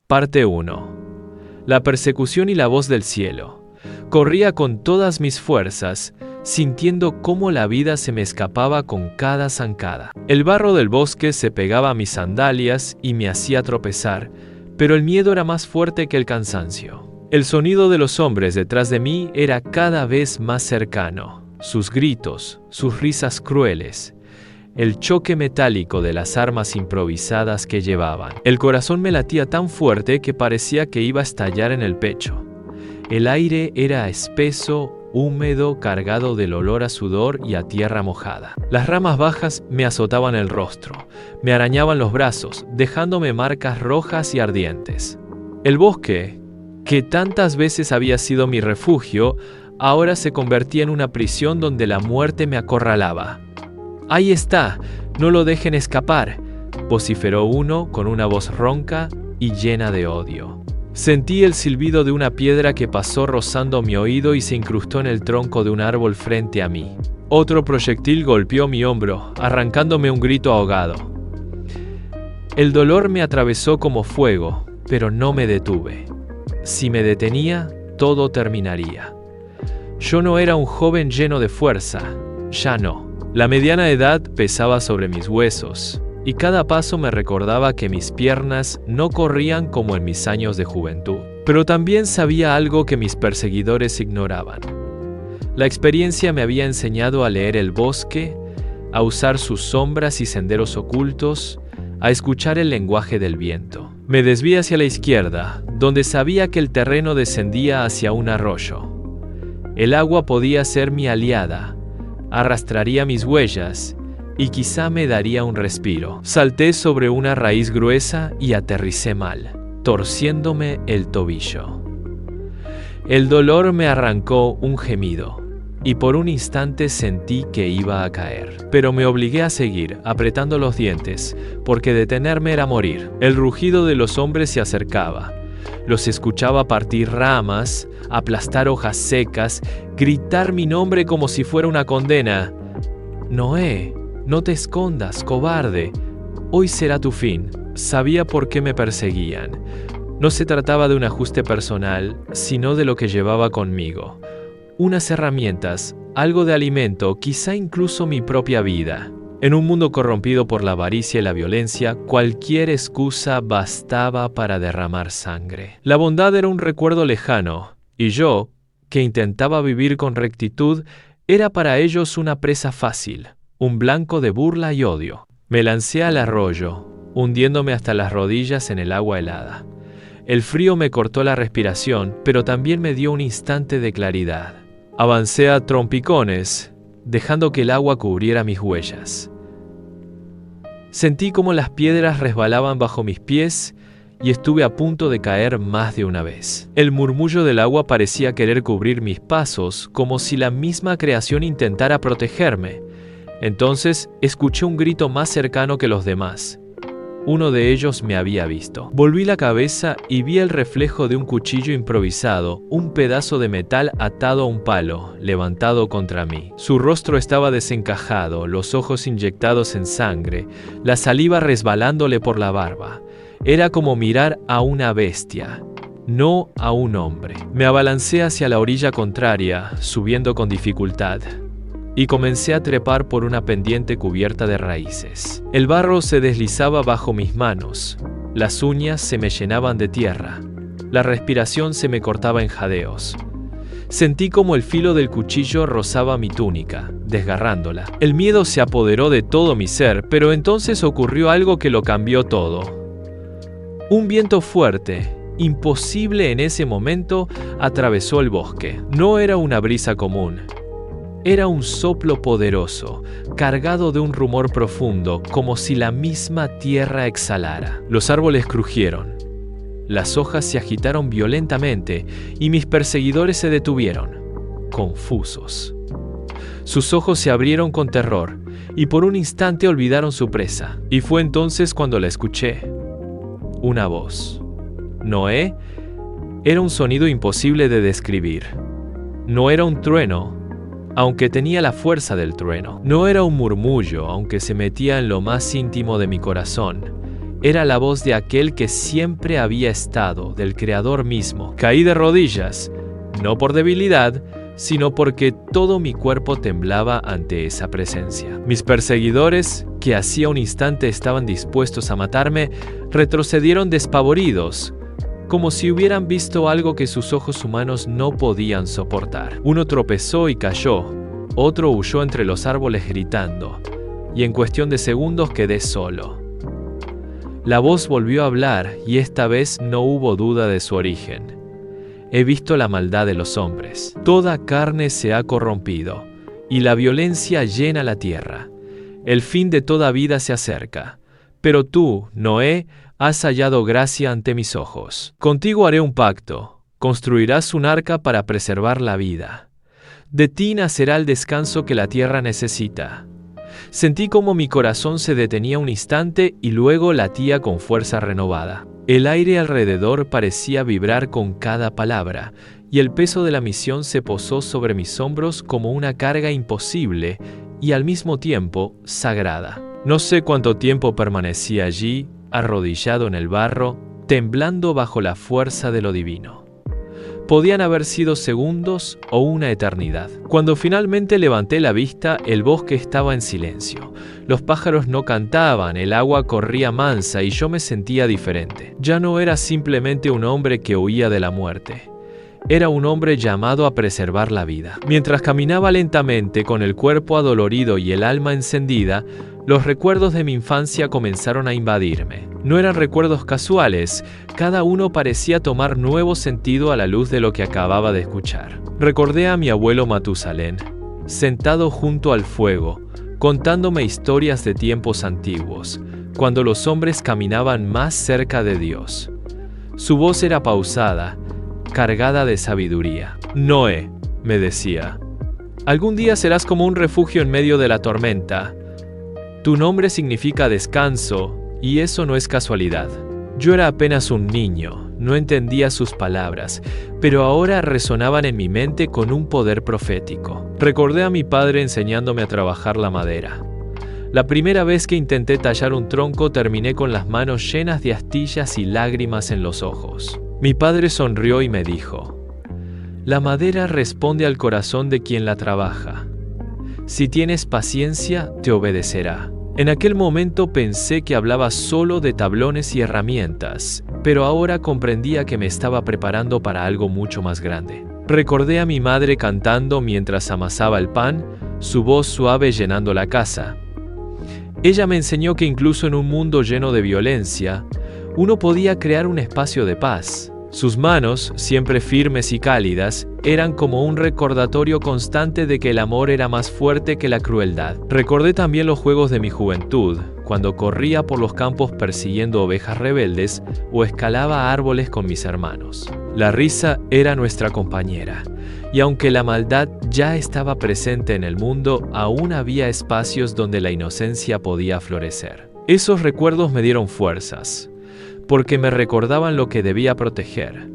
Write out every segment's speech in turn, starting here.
Parte 1. La persecución y la voz del cielo. Corría con todas mis fuerzas, sintiendo cómo la vida se me escapaba con cada zancada. El barro del bosque se pegaba a mis sandalias y me hacía tropezar, pero el miedo era más fuerte que el cansancio. El sonido de los hombres detrás de mí era cada vez más cercano. Sus gritos, sus risas crueles, el choque metálico de las armas improvisadas que llevaban. El corazón me latía tan fuerte que parecía que iba a estallar en el pecho. El aire era espeso, húmedo, cargado del olor a sudor y a tierra mojada. Las ramas bajas me azotaban el rostro, me arañaban los brazos, dejándome marcas rojas y ardientes. El bosque, que tantas veces había sido mi refugio, ahora se convertía en una prisión donde la muerte me acorralaba. «Ahí está, no lo dejen escapar», vociferó uno con una voz ronca y llena de odio. Sentí el silbido de una piedra que pasó rozando mi oído y se incrustó en el tronco de un árbol frente a mí. Otro proyectil golpeó mi hombro, arrancándome un grito ahogado. El dolor me atravesó como fuego, pero no me detuve. Si me detenía, todo terminaría. Yo no era un joven lleno de fuerza, ya no. La mediana edad pesaba sobre mis huesos, y cada paso me recordaba que mis piernas no corrían como en mis años de juventud. Pero también sabía algo que mis perseguidores ignoraban. La experiencia me había enseñado a leer el bosque, a usar sus sombras y senderos ocultos, a escuchar el lenguaje del viento. Me desvié hacia la izquierda, donde sabía que el terreno descendía hacia un arroyo. El agua podía ser mi aliada, arrastraría mis huellas y quizá me daría un respiro. Salté sobre una raíz gruesa y aterricé mal, torciéndome el tobillo. El dolor me arrancó un gemido, y por un instante sentí que iba a caer. Pero me obligué a seguir, apretando los dientes, porque detenerme era morir. El rugido de los hombres se acercaba. Los escuchaba partir ramas, aplastar hojas secas, gritar mi nombre como si fuera una condena. «Noé, no te escondas, cobarde. Hoy será tu fin». Sabía por qué me perseguían. No se trataba de un ajuste personal, sino de lo que llevaba conmigo. Unas herramientas, algo de alimento, quizá incluso mi propia vida. En un mundo corrompido por la avaricia y la violencia, cualquier excusa bastaba para derramar sangre. La bondad era un recuerdo lejano, y yo, que intentaba vivir con rectitud, era para ellos una presa fácil, un blanco de burla y odio. Me lancé al arroyo, hundiéndome hasta las rodillas en el agua helada. El frío me cortó la respiración, pero también me dio un instante de claridad. Avancé a trompicones, dejando que el agua cubriera mis huellas. Sentí como las piedras resbalaban bajo mis pies y estuve a punto de caer más de una vez. El murmullo del agua parecía querer cubrir mis pasos, como si la misma creación intentara protegerme. Entonces escuché un grito más cercano que los demás. Uno de ellos me había visto. Volví la cabeza y vi el reflejo de un cuchillo improvisado, un pedazo de metal atado a un palo, levantado contra mí. Su rostro estaba desencajado, los ojos inyectados en sangre, la saliva resbalándole por la barba. Era como mirar a una bestia, no a un hombre. Me abalancé hacia la orilla contraria, subiendo con dificultad, y comencé a trepar por una pendiente cubierta de raíces. El barro se deslizaba bajo mis manos, las uñas se me llenaban de tierra, la respiración se me cortaba en jadeos. Sentí como el filo del cuchillo rozaba mi túnica, desgarrándola. El miedo se apoderó de todo mi ser, pero entonces ocurrió algo que lo cambió todo. Un viento fuerte, imposible en ese momento, atravesó el bosque. No era una brisa común. Era un soplo poderoso, cargado de un rumor profundo, como si la misma tierra exhalara. Los árboles crujieron. Las hojas se agitaron violentamente y mis perseguidores se detuvieron, confusos. Sus ojos se abrieron con terror y por un instante olvidaron su presa. Y fue entonces cuando la escuché. Una voz. «Noé» era un sonido imposible de describir. No era un trueno, aunque tenía la fuerza del trueno. No era un murmullo, aunque se metía en lo más íntimo de mi corazón. Era la voz de aquel que siempre había estado, del Creador mismo. Caí de rodillas, no por debilidad, sino porque todo mi cuerpo temblaba ante esa presencia. Mis perseguidores, que hacía un instante estaban dispuestos a matarme, retrocedieron despavoridos, como si hubieran visto algo que sus ojos humanos no podían soportar. Uno tropezó y cayó, otro huyó entre los árboles gritando, y en cuestión de segundos quedé solo. La voz volvió a hablar, y esta vez no hubo duda de su origen. He visto la maldad de los hombres. Toda carne se ha corrompido, y la violencia llena la tierra. El fin de toda vida se acerca. Pero tú, Noé, has hallado gracia ante mis ojos. Contigo haré un pacto. Construirás un arca para preservar la vida. De ti nacerá el descanso que la tierra necesita. Sentí como mi corazón se detenía un instante y luego latía con fuerza renovada. El aire alrededor parecía vibrar con cada palabra, y el peso de la misión se posó sobre mis hombros como una carga imposible y al mismo tiempo sagrada. No sé cuánto tiempo permanecí allí, arrodillado en el barro, temblando bajo la fuerza de lo divino. Podían haber sido segundos o una eternidad. Cuando finalmente levanté la vista, el bosque estaba en silencio. Los pájaros no cantaban, el agua corría mansa y yo me sentía diferente. Ya no era simplemente un hombre que huía de la muerte. Era un hombre llamado a preservar la vida. Mientras caminaba lentamente, con el cuerpo adolorido y el alma encendida, los recuerdos de mi infancia comenzaron a invadirme. No eran recuerdos casuales, cada uno parecía tomar nuevo sentido a la luz de lo que acababa de escuchar. Recordé a mi abuelo Matusalén, sentado junto al fuego, contándome historias de tiempos antiguos, cuando los hombres caminaban más cerca de Dios. Su voz era pausada, cargada de sabiduría. Noé, me decía, algún día serás como un refugio en medio de la tormenta. Tu nombre significa descanso, y eso no es casualidad. Yo era apenas un niño, no entendía sus palabras, pero ahora resonaban en mi mente con un poder profético. Recordé a mi padre enseñándome a trabajar la madera. La primera vez que intenté tallar un tronco terminé con las manos llenas de astillas y lágrimas en los ojos. Mi padre sonrió y me dijo, la madera responde al corazón de quien la trabaja. Si tienes paciencia, te obedecerá. En aquel momento pensé que hablaba solo de tablones y herramientas, pero ahora comprendía que me estaba preparando para algo mucho más grande. Recordé a mi madre cantando mientras amasaba el pan, su voz suave llenando la casa. Ella me enseñó que incluso en un mundo lleno de violencia, uno podía crear un espacio de paz. Sus manos, siempre firmes y cálidas, eran como un recordatorio constante de que el amor era más fuerte que la crueldad. Recordé también los juegos de mi juventud, cuando corría por los campos persiguiendo ovejas rebeldes o escalaba árboles con mis hermanos. La risa era nuestra compañera, y aunque la maldad ya estaba presente en el mundo, aún había espacios donde la inocencia podía florecer. Esos recuerdos me dieron fuerzas, porque me recordaban lo que debía proteger.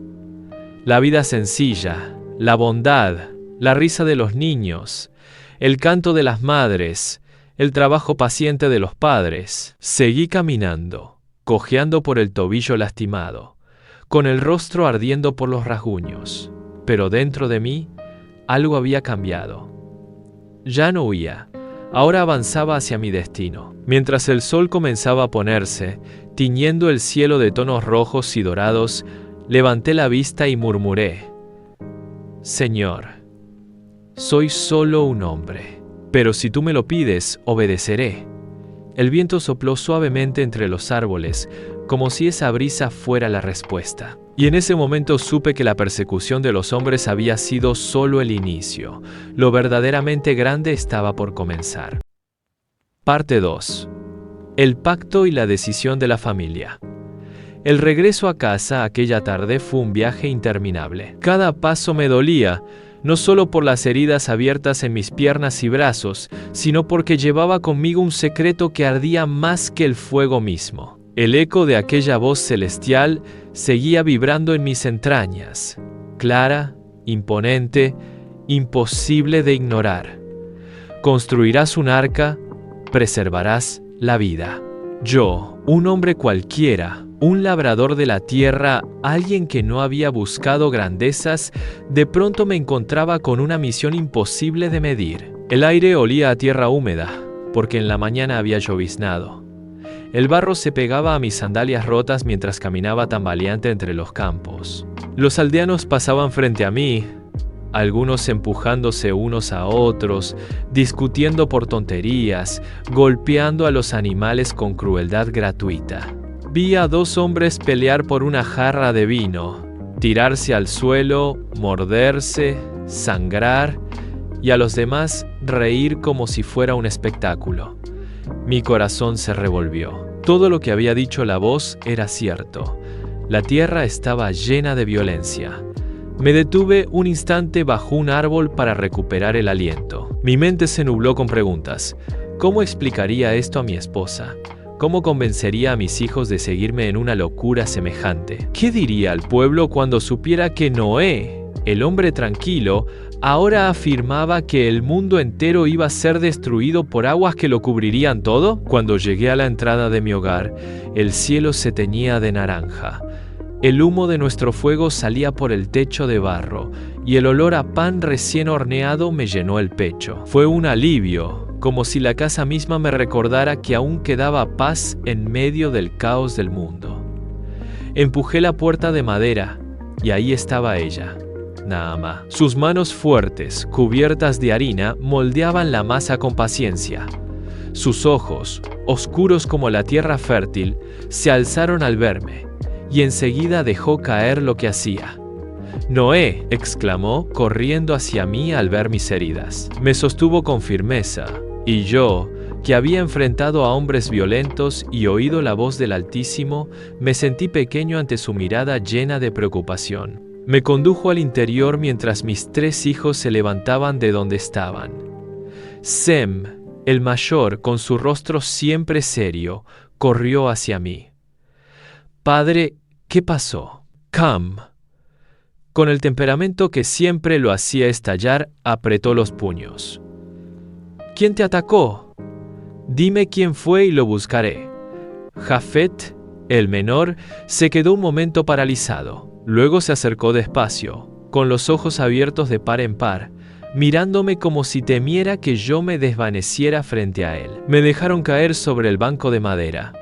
La vida sencilla, la bondad, la risa de los niños, el canto de las madres, el trabajo paciente de los padres. Seguí caminando, cojeando por el tobillo lastimado, con el rostro ardiendo por los rasguños. Pero dentro de mí, algo había cambiado. Ya no huía, ahora avanzaba hacia mi destino. Mientras el sol comenzaba a ponerse, tiñendo el cielo de tonos rojos y dorados, levanté la vista y murmuré, Señor, soy solo un hombre, pero si tú me lo pides, obedeceré. El viento sopló suavemente entre los árboles, como si esa brisa fuera la respuesta. Y en ese momento supe que la persecución de los hombres había sido solo el inicio. Lo verdaderamente grande estaba por comenzar. Parte 2. El pacto y la decisión de la familia. El regreso a casa aquella tarde fue un viaje interminable. Cada paso me dolía, no solo por las heridas abiertas en mis piernas y brazos, sino porque llevaba conmigo un secreto que ardía más que el fuego mismo. El eco de aquella voz celestial seguía vibrando en mis entrañas, clara, imponente, imposible de ignorar. Construirás un arca, preservarás la vida. Yo, Un hombre cualquiera, un labrador de la tierra, alguien que no había buscado grandezas, de pronto me encontraba con una misión imposible de medir. El aire olía a tierra húmeda, porque en la mañana había lloviznado. El barro se pegaba a mis sandalias rotas mientras caminaba tambaleante entre los campos. Los aldeanos pasaban frente a mí, algunos empujándose unos a otros, discutiendo por tonterías, golpeando a los animales con crueldad gratuita. Vi a 2 hombres pelear por una jarra de vino, tirarse al suelo, morderse, sangrar, y a los demás reír como si fuera un espectáculo. Mi corazón se revolvió. Todo lo que había dicho la voz era cierto. La tierra estaba llena de violencia. Me detuve un instante bajo un árbol para recuperar el aliento. Mi mente se nubló con preguntas. ¿Cómo explicaría esto a mi esposa? ¿Cómo convencería a mis hijos de seguirme en una locura semejante? ¿Qué diría al pueblo cuando supiera que Noé, el hombre tranquilo, ahora afirmaba que el mundo entero iba a ser destruido por aguas que lo cubrirían todo? Cuando llegué a la entrada de mi hogar, el cielo se teñía de naranja. El humo de nuestro fuego salía por el techo de barro, y el olor a pan recién horneado me llenó el pecho. Fue un alivio, como si la casa misma me recordara que aún quedaba paz en medio del caos del mundo. Empujé la puerta de madera, y ahí estaba ella, Naamá. Sus manos fuertes, cubiertas de harina, moldeaban la masa con paciencia. Sus ojos, oscuros como la tierra fértil, se alzaron al verme, y enseguida dejó caer lo que hacía. «Noé», exclamó, corriendo hacia mí al ver mis heridas. Me sostuvo con firmeza, y yo, que había enfrentado a hombres violentos y oído la voz del Altísimo, me sentí pequeño ante su mirada llena de preocupación. Me condujo al interior mientras mis 3 hijos se levantaban de donde estaban. Sem, el mayor, con su rostro siempre serio, corrió hacia mí. «Padre, ¿qué pasó?» Cam, con el temperamento que siempre lo hacía estallar, apretó los puños. «¿Quién te atacó? Dime quién fue y lo buscaré». Jafet, el menor, se quedó un momento paralizado. Luego se acercó despacio, con los ojos abiertos de par en par, mirándome como si temiera que yo me desvaneciera frente a él. Me dejaron caer sobre el banco de madera.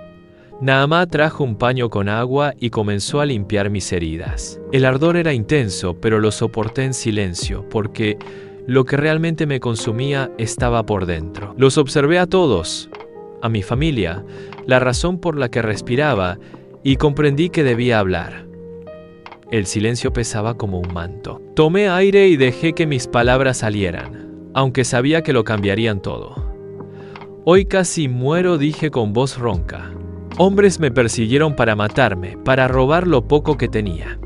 Naamá trajo un paño con agua y comenzó a limpiar mis heridas. El ardor era intenso, pero lo soporté en silencio, porque lo que realmente me consumía estaba por dentro. Los observé a todos, a mi familia, la razón por la que respiraba, y comprendí que debía hablar. El silencio pesaba como un manto. Tomé aire y dejé que mis palabras salieran, aunque sabía que lo cambiarían todo. «Hoy casi muero», dije con voz ronca. «Hombres me persiguieron para matarme, para robar lo poco que tenía.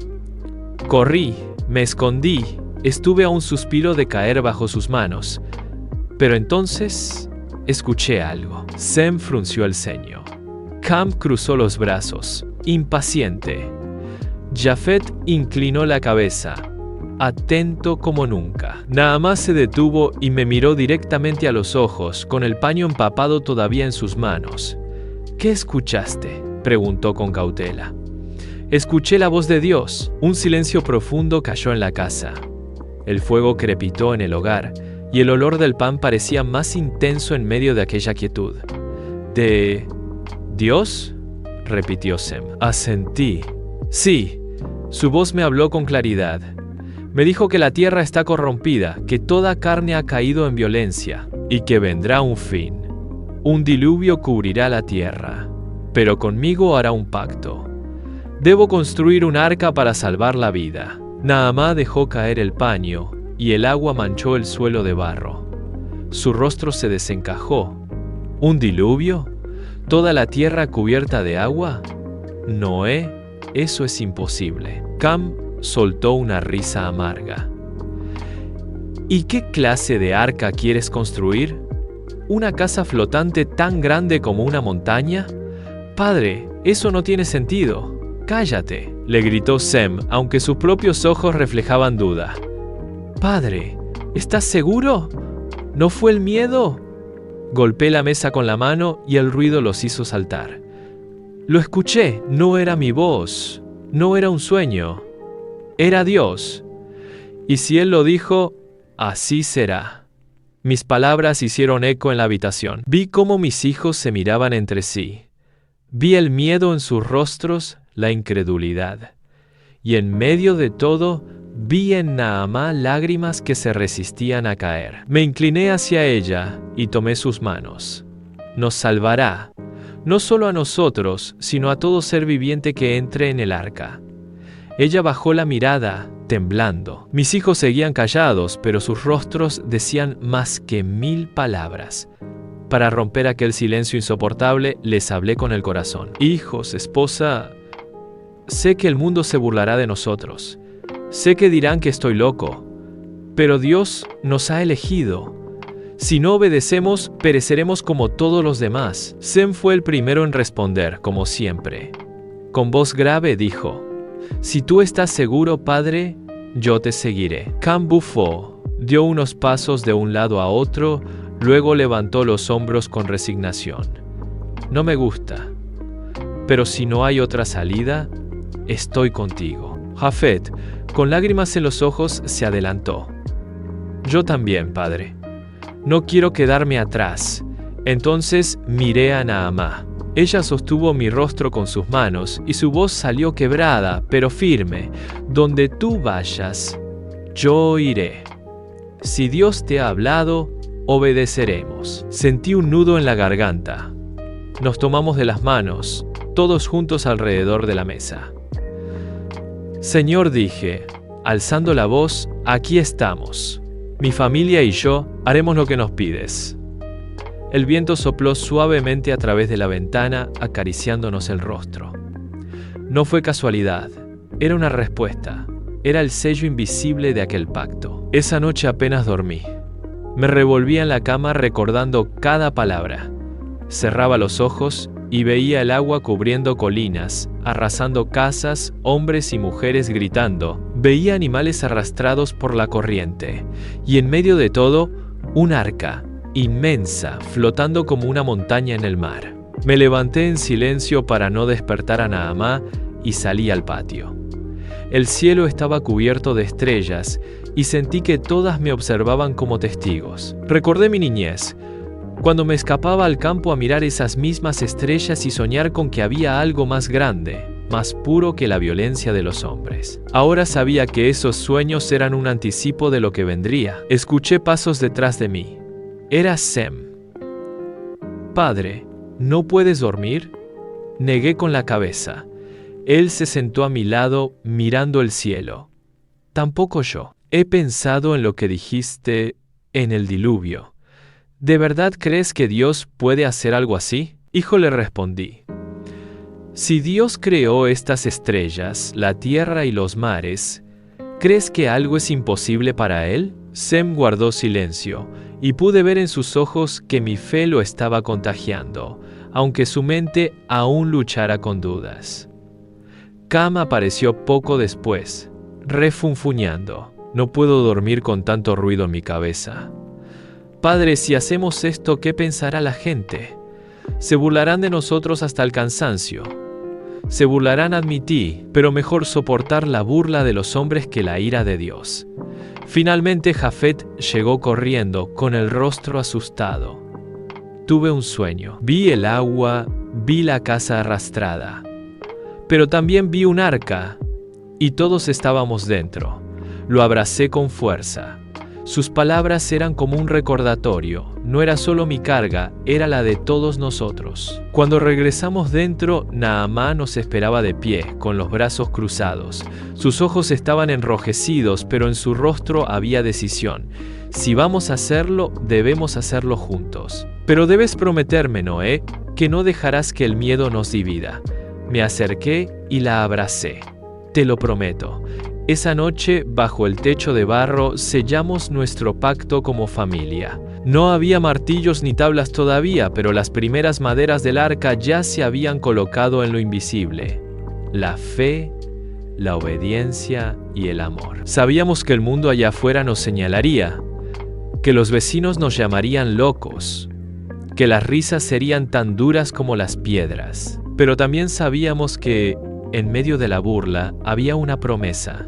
Corrí, me escondí, estuve a un suspiro de caer bajo sus manos. Pero entonces escuché algo». Sem frunció el ceño. Cam cruzó los brazos, impaciente. Jafet inclinó la cabeza, atento como nunca. Naamá se detuvo y me miró directamente a los ojos, con el paño empapado todavía en sus manos. «¿Qué escuchaste?», preguntó con cautela. «Escuché la voz de Dios». Un silencio profundo cayó en la casa. El fuego crepitó en el hogar, y el olor del pan parecía más intenso en medio de aquella quietud. «¿De Dios?», repitió Sem. Asentí. «Sí». Su voz me habló con claridad. Me dijo que la tierra está corrompida, que toda carne ha caído en violencia, y que vendrá un fin. Un diluvio cubrirá la tierra, pero conmigo hará un pacto. Debo construir un arca para salvar la vida. Naamá dejó caer el paño, y el agua manchó el suelo de barro. Su rostro se desencajó. ¿Un diluvio? ¿Toda la tierra cubierta de agua? Noé, eso es imposible. Cam soltó una risa amarga. ¿Y qué clase de arca quieres construir? ¿Una casa flotante tan grande como una montaña? Padre, eso no tiene sentido. Cállate, le gritó Sem, aunque sus propios ojos reflejaban duda. Padre, ¿estás seguro? ¿No fue el miedo? Golpeé la mesa con la mano y el ruido los hizo saltar. Lo escuché, no era mi voz, no era un sueño, era Dios. Y si Él lo dijo, así será. Mis palabras hicieron eco en la habitación. Vi cómo mis hijos se miraban entre sí. Vi el miedo en sus rostros, la incredulidad. Y en medio de todo, vi en Naamá lágrimas que se resistían a caer. Me incliné hacia ella y tomé sus manos. Nos salvará, no solo a nosotros, sino a todo ser viviente que entre en el arca. Ella bajó la mirada, temblando. Mis hijos seguían callados, pero sus rostros decían más que 1000 palabras. Para romper aquel silencio insoportable, les hablé con el corazón. Hijos, esposa, sé que el mundo se burlará de nosotros. Sé que dirán que estoy loco, pero Dios nos ha elegido. Si no obedecemos, pereceremos como todos los demás. Sem fue el primero en responder, como siempre. Con voz grave dijo: si tú estás seguro, Padre, yo te seguiré. Cam bufó, dio unos pasos de un lado a otro, luego levantó los hombros con resignación. No me gusta, pero si no hay otra salida, estoy contigo. Jafet, con lágrimas en los ojos, se adelantó. Yo también, Padre. No quiero quedarme atrás. Entonces miré a Naamá. Ella sostuvo mi rostro con sus manos y su voz salió quebrada, pero firme. Donde tú vayas, yo iré. Si Dios te ha hablado, obedeceremos. Sentí un nudo en la garganta. Nos tomamos de las manos, todos juntos alrededor de la mesa. Señor, dije, alzando la voz, aquí estamos. Mi familia y yo haremos lo que nos pides. El viento sopló suavemente a través de la ventana, acariciándonos el rostro. No fue casualidad, era una respuesta, era el sello invisible de aquel pacto. Esa noche apenas dormí. Me revolvía en la cama recordando cada palabra. Cerraba los ojos y veía el agua cubriendo colinas, arrasando casas, hombres y mujeres gritando. Veía animales arrastrados por la corriente, y en medio de todo, un arca, inmensa, flotando como una montaña en el mar. Me levanté en silencio para no despertar a Naamá y salí al patio. El cielo estaba cubierto de estrellas y sentí que todas me observaban como testigos. Recordé mi niñez, cuando me escapaba al campo a mirar esas mismas estrellas y soñar con que había algo más grande, más puro que la violencia de los hombres. Ahora sabía que esos sueños eran un anticipo de lo que vendría. Escuché pasos detrás de mí. Era Sem. Padre, ¿no puedes dormir? Negué con la cabeza. Él se sentó a mi lado, mirando el cielo. Tampoco yo. He pensado en lo que dijiste en el diluvio. ¿De verdad crees que Dios puede hacer algo así? Hijo, le respondí. Si Dios creó estas estrellas, la tierra y los mares, ¿crees que algo es imposible para Él? Sem guardó silencio, y pude ver en sus ojos que mi fe lo estaba contagiando, aunque su mente aún luchara con dudas. Cam apareció poco después, refunfuñando. No puedo dormir con tanto ruido en mi cabeza. Padre, si hacemos esto, ¿qué pensará la gente? Se burlarán de nosotros hasta el cansancio. Se burlarán, admití, pero mejor soportar la burla de los hombres que la ira de Dios. Finalmente Jafet llegó corriendo, con el rostro asustado. Tuve un sueño. Vi el agua, vi la casa arrastrada. Pero también vi un arca, y todos estábamos dentro. Lo abracé con fuerza. Sus palabras eran como un recordatorio. No era solo mi carga, era la de todos nosotros. Cuando regresamos dentro, Naamá nos esperaba de pie, con los brazos cruzados. Sus ojos estaban enrojecidos, pero en su rostro había decisión. Si vamos a hacerlo, debemos hacerlo juntos. Pero debes prometerme, Noé, que no dejarás que el miedo nos divida. Me acerqué y la abracé. Te lo prometo. Esa noche, bajo el techo de barro, sellamos nuestro pacto como familia. No había martillos ni tablas todavía, pero las primeras maderas del arca ya se habían colocado en lo invisible. La fe, la obediencia y el amor. Sabíamos que el mundo allá afuera nos señalaría, que los vecinos nos llamarían locos, que las risas serían tan duras como las piedras. Pero también sabíamos que, en medio de la burla, había una promesa.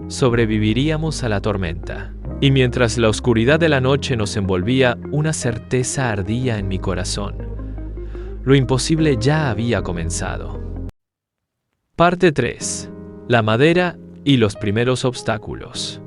Sobreviviríamos a la tormenta. Y mientras la oscuridad de la noche nos envolvía, una certeza ardía en mi corazón. Lo imposible ya había comenzado. Parte 3. La madera y los primeros obstáculos.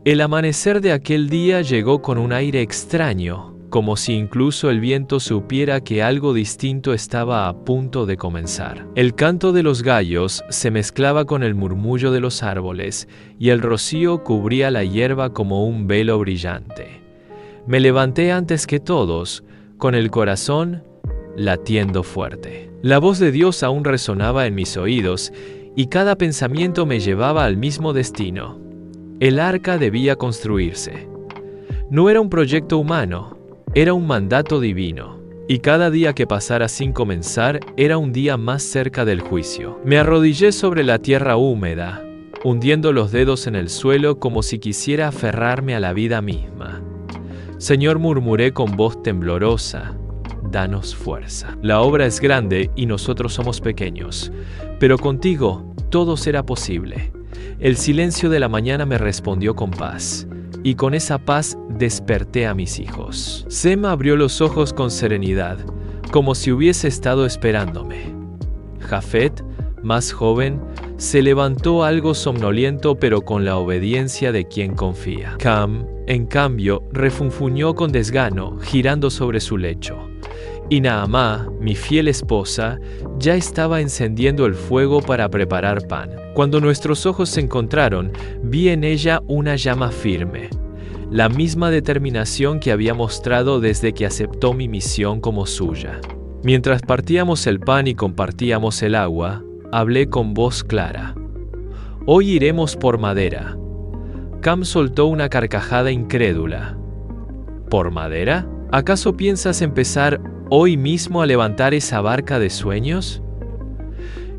El amanecer de aquel día llegó con un aire extraño, como si incluso el viento supiera que algo distinto estaba a punto de comenzar. El canto de los gallos se mezclaba con el murmullo de los árboles y el rocío cubría la hierba como un velo brillante. Me levanté antes que todos, con el corazón latiendo fuerte. La voz de Dios aún resonaba en mis oídos y cada pensamiento me llevaba al mismo destino. El arca debía construirse. No era un proyecto humano, era un mandato divino, y cada día que pasara sin comenzar era un día más cerca del juicio. Me arrodillé sobre la tierra húmeda, hundiendo los dedos en el suelo como si quisiera aferrarme a la vida misma. Señor, murmuré con voz temblorosa, danos fuerza. La obra es grande y nosotros somos pequeños, pero contigo todo será posible. El silencio de la mañana me respondió con paz, y con esa paz desperté a mis hijos. Sem abrió los ojos con serenidad, como si hubiese estado esperándome. Jafet, más joven, se levantó algo somnoliento pero con la obediencia de quien confía. Cam, en cambio, refunfuñó con desgano, girando sobre su lecho. Y Naamá, mi fiel esposa, ya estaba encendiendo el fuego para preparar pan. Cuando nuestros ojos se encontraron, vi en ella una llama firme, la misma determinación que había mostrado desde que aceptó mi misión como suya. Mientras partíamos el pan y compartíamos el agua, hablé con voz clara. Hoy iremos por madera. Cam soltó una carcajada incrédula. ¿Por madera? ¿Acaso piensas empezar hoy mismo a levantar esa barca de sueños?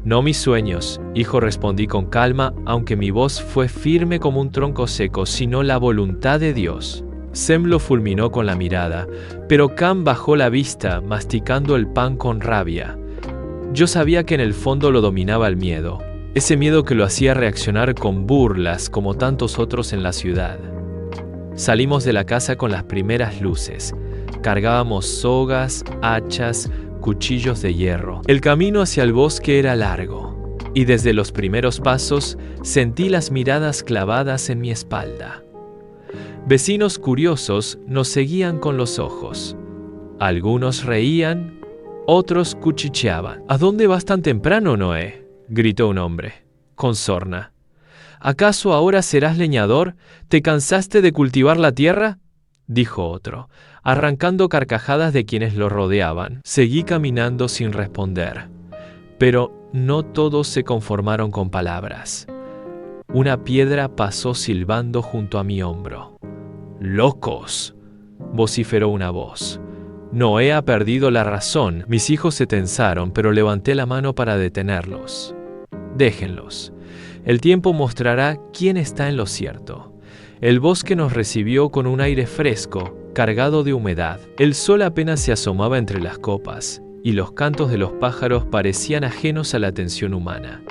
No mis sueños, hijo, respondí con calma, aunque mi voz fue firme como un tronco seco, sino la voluntad de Dios. Sem lo fulminó con la mirada, pero Cam bajó la vista, masticando el pan con rabia. Yo sabía que en el fondo lo dominaba el miedo, ese miedo que lo hacía reaccionar con burlas como tantos otros en la ciudad. Salimos de la casa con las primeras luces. Cargábamos sogas, hachas, cuchillos de hierro. El camino hacia el bosque era largo, y desde los primeros pasos sentí las miradas clavadas en mi espalda. Vecinos curiosos nos seguían con los ojos. Algunos reían, otros cuchicheaban. ¿A dónde vas tan temprano, Noé?, gritó un hombre, con sorna. ¿Acaso ahora serás leñador? ¿Te cansaste de cultivar la tierra?, dijo otro, arrancando carcajadas de quienes lo rodeaban. Seguí caminando sin responder, pero no todos se conformaron con palabras. Una piedra pasó silbando junto a mi hombro. ¡Locos!, vociferó una voz. Noé ha perdido la razón. Mis hijos se tensaron, pero levanté la mano para detenerlos. Déjenlos. El tiempo mostrará quién está en lo cierto. El bosque nos recibió con un aire fresco, cargado de humedad. El sol apenas se asomaba entre las copas, y los cantos de los pájaros parecían ajenos a la atención humana.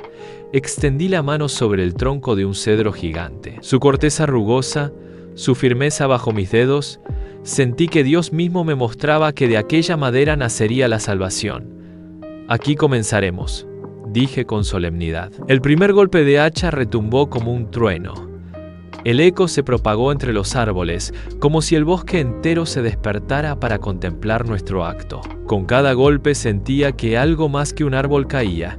Extendí la mano sobre el tronco de un cedro gigante. Su corteza rugosa, su firmeza bajo mis dedos, sentí que Dios mismo me mostraba que de aquella madera nacería la salvación. Aquí comenzaremos, dije con solemnidad. El primer golpe de hacha retumbó como un trueno. El eco se propagó entre los árboles, como si el bosque entero se despertara para contemplar nuestro acto. Con cada golpe sentía que algo más que un árbol caía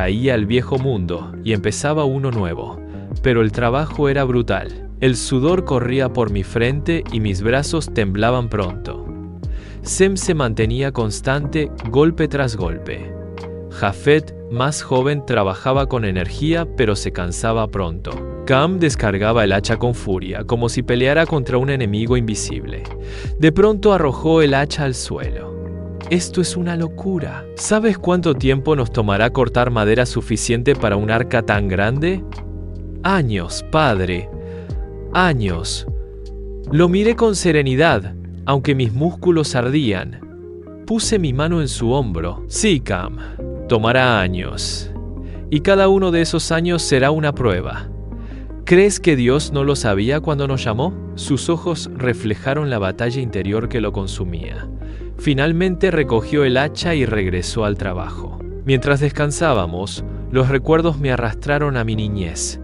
el viejo mundo y empezaba uno nuevo. Pero el trabajo era brutal. El sudor corría por mi frente y mis brazos temblaban pronto. Sem se mantenía constante, golpe tras golpe. Jafet, más joven, trabajaba con energía, pero se cansaba pronto. Cam descargaba el hacha con furia, como si peleara contra un enemigo invisible. De pronto arrojó el hacha al suelo. Esto es una locura. ¿Sabes cuánto tiempo nos tomará cortar madera suficiente para un arca tan grande? Años, padre. Años. Lo miré con serenidad, aunque mis músculos ardían. Puse mi mano en su hombro. Sí, Cam. Tomará años, y cada uno de esos años será una prueba. ¿Crees que Dios no lo sabía cuando nos llamó? Sus ojos reflejaron la batalla interior que lo consumía. Finalmente recogió el hacha y regresó al trabajo. Mientras descansábamos, los recuerdos me arrastraron a mi niñez.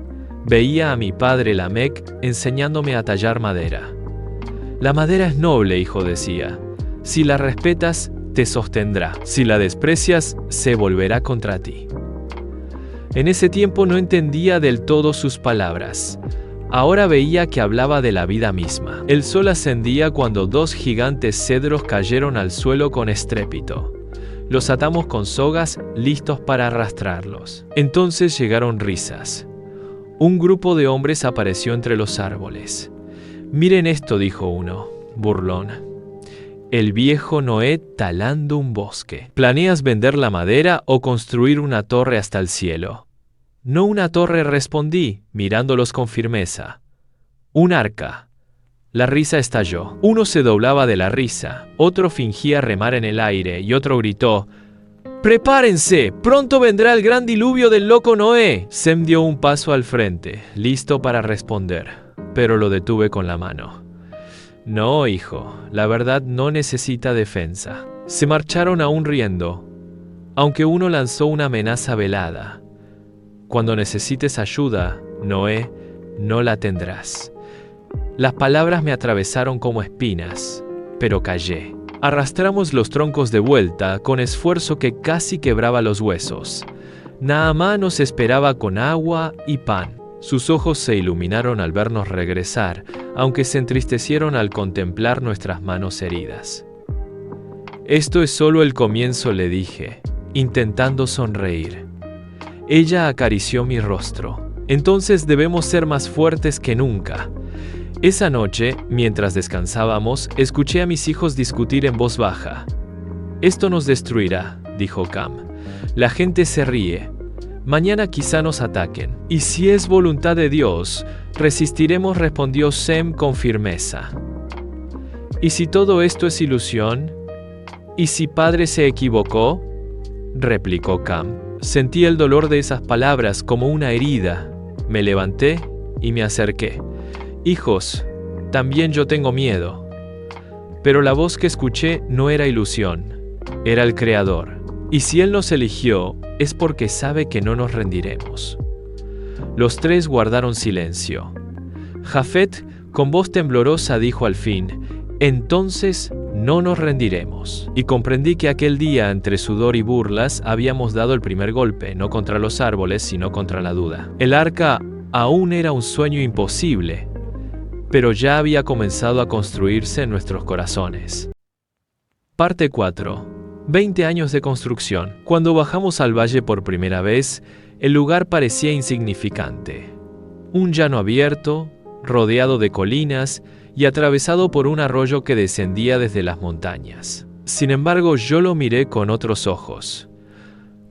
Veía a mi padre Lamec enseñándome a tallar madera. La madera es noble, hijo, decía. Si la respetas, te sostendrá. Si la desprecias, se volverá contra ti. En ese tiempo no entendía del todo sus palabras. Ahora veía que hablaba de la vida misma. El sol ascendía cuando 2 gigantes cedros cayeron al suelo con estrépito. Los atamos con sogas, listos para arrastrarlos. Entonces llegaron risas. Un grupo de hombres apareció entre los árboles. «Miren esto», dijo uno, burlón. «El viejo Noé talando un bosque. ¿Planeas vender la madera o construir una torre hasta el cielo?» «No una torre», respondí, mirándolos con firmeza. «Un arca». La risa estalló. Uno se doblaba de la risa, otro fingía remar en el aire y otro gritó: «¡Prepárense! ¡Pronto vendrá el gran diluvio del loco Noé!». Sem dio un paso al frente, listo para responder, pero lo detuve con la mano. «No, hijo, la verdad no necesita defensa». Se marcharon aún riendo, aunque uno lanzó una amenaza velada. «Cuando necesites ayuda, Noé, no la tendrás». Las palabras me atravesaron como espinas, pero callé. Arrastramos los troncos de vuelta con esfuerzo que casi quebraba los huesos. Naamá nos esperaba con agua y pan. Sus ojos se iluminaron al vernos regresar, aunque se entristecieron al contemplar nuestras manos heridas. «Esto es solo el comienzo», le dije, intentando sonreír. Ella acarició mi rostro. «Entonces debemos ser más fuertes que nunca». Esa noche, mientras descansábamos, escuché a mis hijos discutir en voz baja. «Esto nos destruirá», dijo Cam. «La gente se ríe. Mañana quizá nos ataquen. Y si es voluntad de Dios, resistiremos», respondió Sem con firmeza. «¿Y si todo esto es ilusión? ¿Y si padre se equivocó?», replicó Cam. Sentí el dolor de esas palabras como una herida. Me levanté y me acerqué. «Hijos, también yo tengo miedo». Pero la voz que escuché no era ilusión, era el Creador. Y si Él nos eligió, es porque sabe que no nos rendiremos. Los 3 guardaron silencio. Jafet, con voz temblorosa, dijo al fin: «Entonces no nos rendiremos». Y comprendí que aquel día, entre sudor y burlas, habíamos dado el primer golpe, no contra los árboles, sino contra la duda. El arca aún era un sueño imposible, pero ya había comenzado a construirse en nuestros corazones. Parte 4. 20 años de construcción. Cuando bajamos al valle por primera vez, el lugar parecía insignificante. Un llano abierto, rodeado de colinas y atravesado por un arroyo que descendía desde las montañas. Sin embargo, yo lo miré con otros ojos.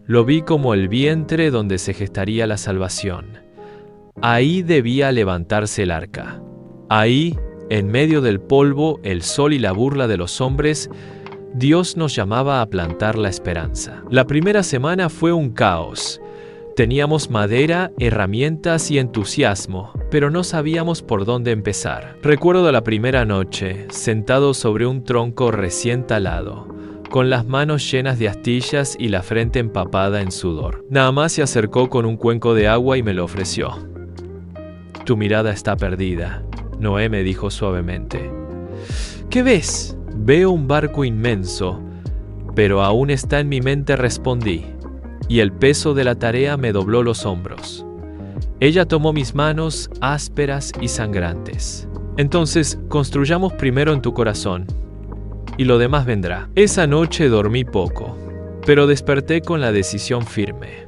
Lo vi como el vientre donde se gestaría la salvación. Ahí debía levantarse el arca. Ahí, en medio del polvo, el sol y la burla de los hombres, Dios nos llamaba a plantar la esperanza. La primera semana fue un caos. Teníamos madera, herramientas y entusiasmo, pero no sabíamos por dónde empezar. Recuerdo la primera noche, sentado sobre un tronco recién talado, con las manos llenas de astillas y la frente empapada en sudor. Naamá se acercó con un cuenco de agua y me lo ofreció. «Tu mirada está perdida», Noé me dijo suavemente. «¿Qué ves?» «Veo un barco inmenso, pero aún está en mi mente», respondí, y el peso de la tarea me dobló los hombros. Ella tomó mis manos ásperas y sangrantes. «Entonces, construyamos primero en tu corazón, y lo demás vendrá». Esa noche dormí poco, pero desperté con la decisión firme.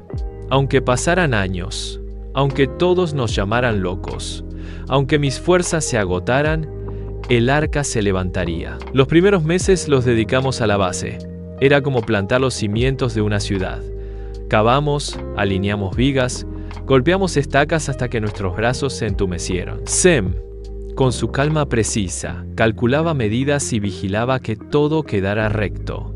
Aunque pasaran años, aunque todos nos llamaran locos, aunque mis fuerzas se agotaran, el arca se levantaría. Los primeros meses los dedicamos a la base. Era como plantar los cimientos de una ciudad. Cavamos, alineamos vigas, golpeamos estacas hasta que nuestros brazos se entumecieron. Sem, con su calma precisa, calculaba medidas y vigilaba que todo quedara recto.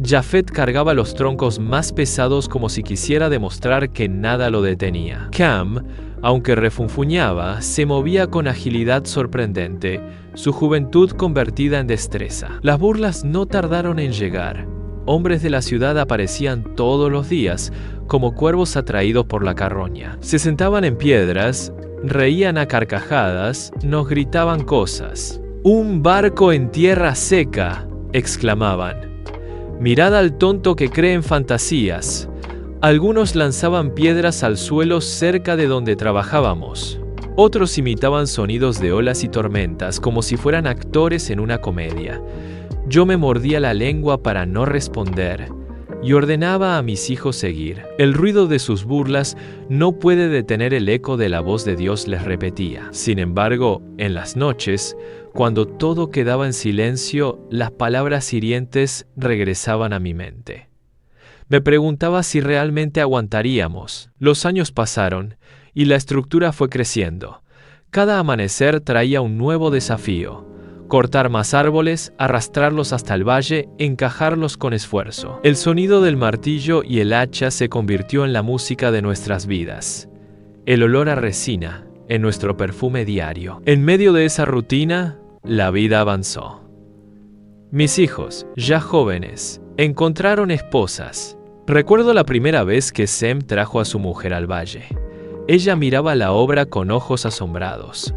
Jafet cargaba los troncos más pesados como si quisiera demostrar que nada lo detenía. Cam, aunque refunfuñaba, se movía con agilidad sorprendente, su juventud convertida en destreza. Las burlas no tardaron en llegar. Hombres de la ciudad aparecían todos los días, como cuervos atraídos por la carroña. Se sentaban en piedras, reían a carcajadas, nos gritaban cosas. «¡Un barco en tierra seca!», exclamaban. «Mirad al tonto que cree en fantasías». Algunos lanzaban piedras al suelo cerca de donde trabajábamos. Otros imitaban sonidos de olas y tormentas como si fueran actores en una comedia. Yo me mordía la lengua para no responder y ordenaba a mis hijos seguir. El ruido de sus burlas no puede detener el eco de la voz de Dios, les repetía. Sin embargo, en las noches, cuando todo quedaba en silencio, las palabras hirientes regresaban a mi mente. Me preguntaba si realmente aguantaríamos. Los años pasaron y la estructura fue creciendo. Cada amanecer traía un nuevo desafío. Cortar más árboles, arrastrarlos hasta el valle, encajarlos con esfuerzo. El sonido del martillo y el hacha se convirtió en la música de nuestras vidas. El olor a resina, en nuestro perfume diario. En medio de esa rutina, la vida avanzó. Mis hijos, ya jóvenes, encontraron esposas. Recuerdo la primera vez que Sem trajo a su mujer al valle. Ella miraba la obra con ojos asombrados.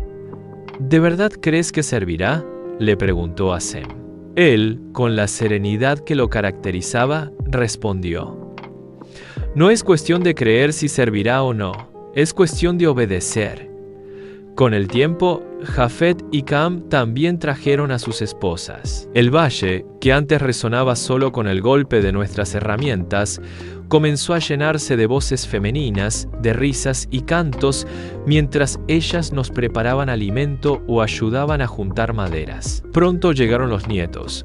¿De verdad crees que servirá?, le preguntó a Sem. Él, con la serenidad que lo caracterizaba, respondió: «No es cuestión de creer si servirá o no, es cuestión de obedecer». Con el tiempo, Jafet y Cam también trajeron a sus esposas. El valle, que antes resonaba solo con el golpe de nuestras herramientas, comenzó a llenarse de voces femeninas, de risas y cantos, mientras ellas nos preparaban alimento o ayudaban a juntar maderas. Pronto llegaron los nietos.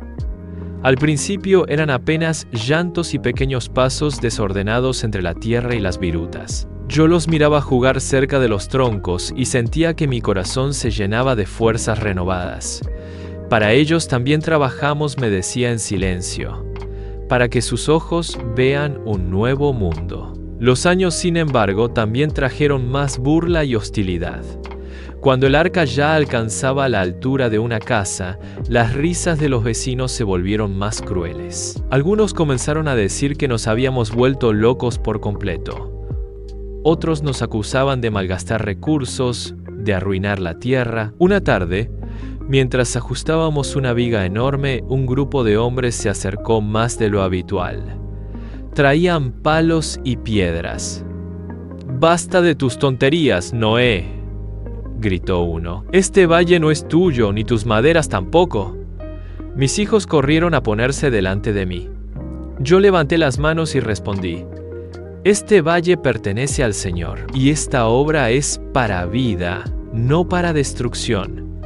Al principio eran apenas llantos y pequeños pasos desordenados entre la tierra y las virutas. Yo los miraba jugar cerca de los troncos y sentía que mi corazón se llenaba de fuerzas renovadas. Para ellos también trabajamos, me decía en silencio, para que sus ojos vean un nuevo mundo. Los años, sin embargo, también trajeron más burla y hostilidad. Cuando el arca ya alcanzaba la altura de una casa, las risas de los vecinos se volvieron más crueles. Algunos comenzaron a decir que nos habíamos vuelto locos por completo. Otros nos acusaban de malgastar recursos, de arruinar la tierra. Una tarde, mientras ajustábamos una viga enorme, un grupo de hombres se acercó más de lo habitual. Traían palos y piedras. «¡Basta de tus tonterías, Noé!», gritó uno. «Este valle no es tuyo, ni tus maderas tampoco». Mis hijos corrieron a ponerse delante de mí. Yo levanté las manos y respondí: «Este valle pertenece al Señor, y esta obra es para vida, no para destrucción».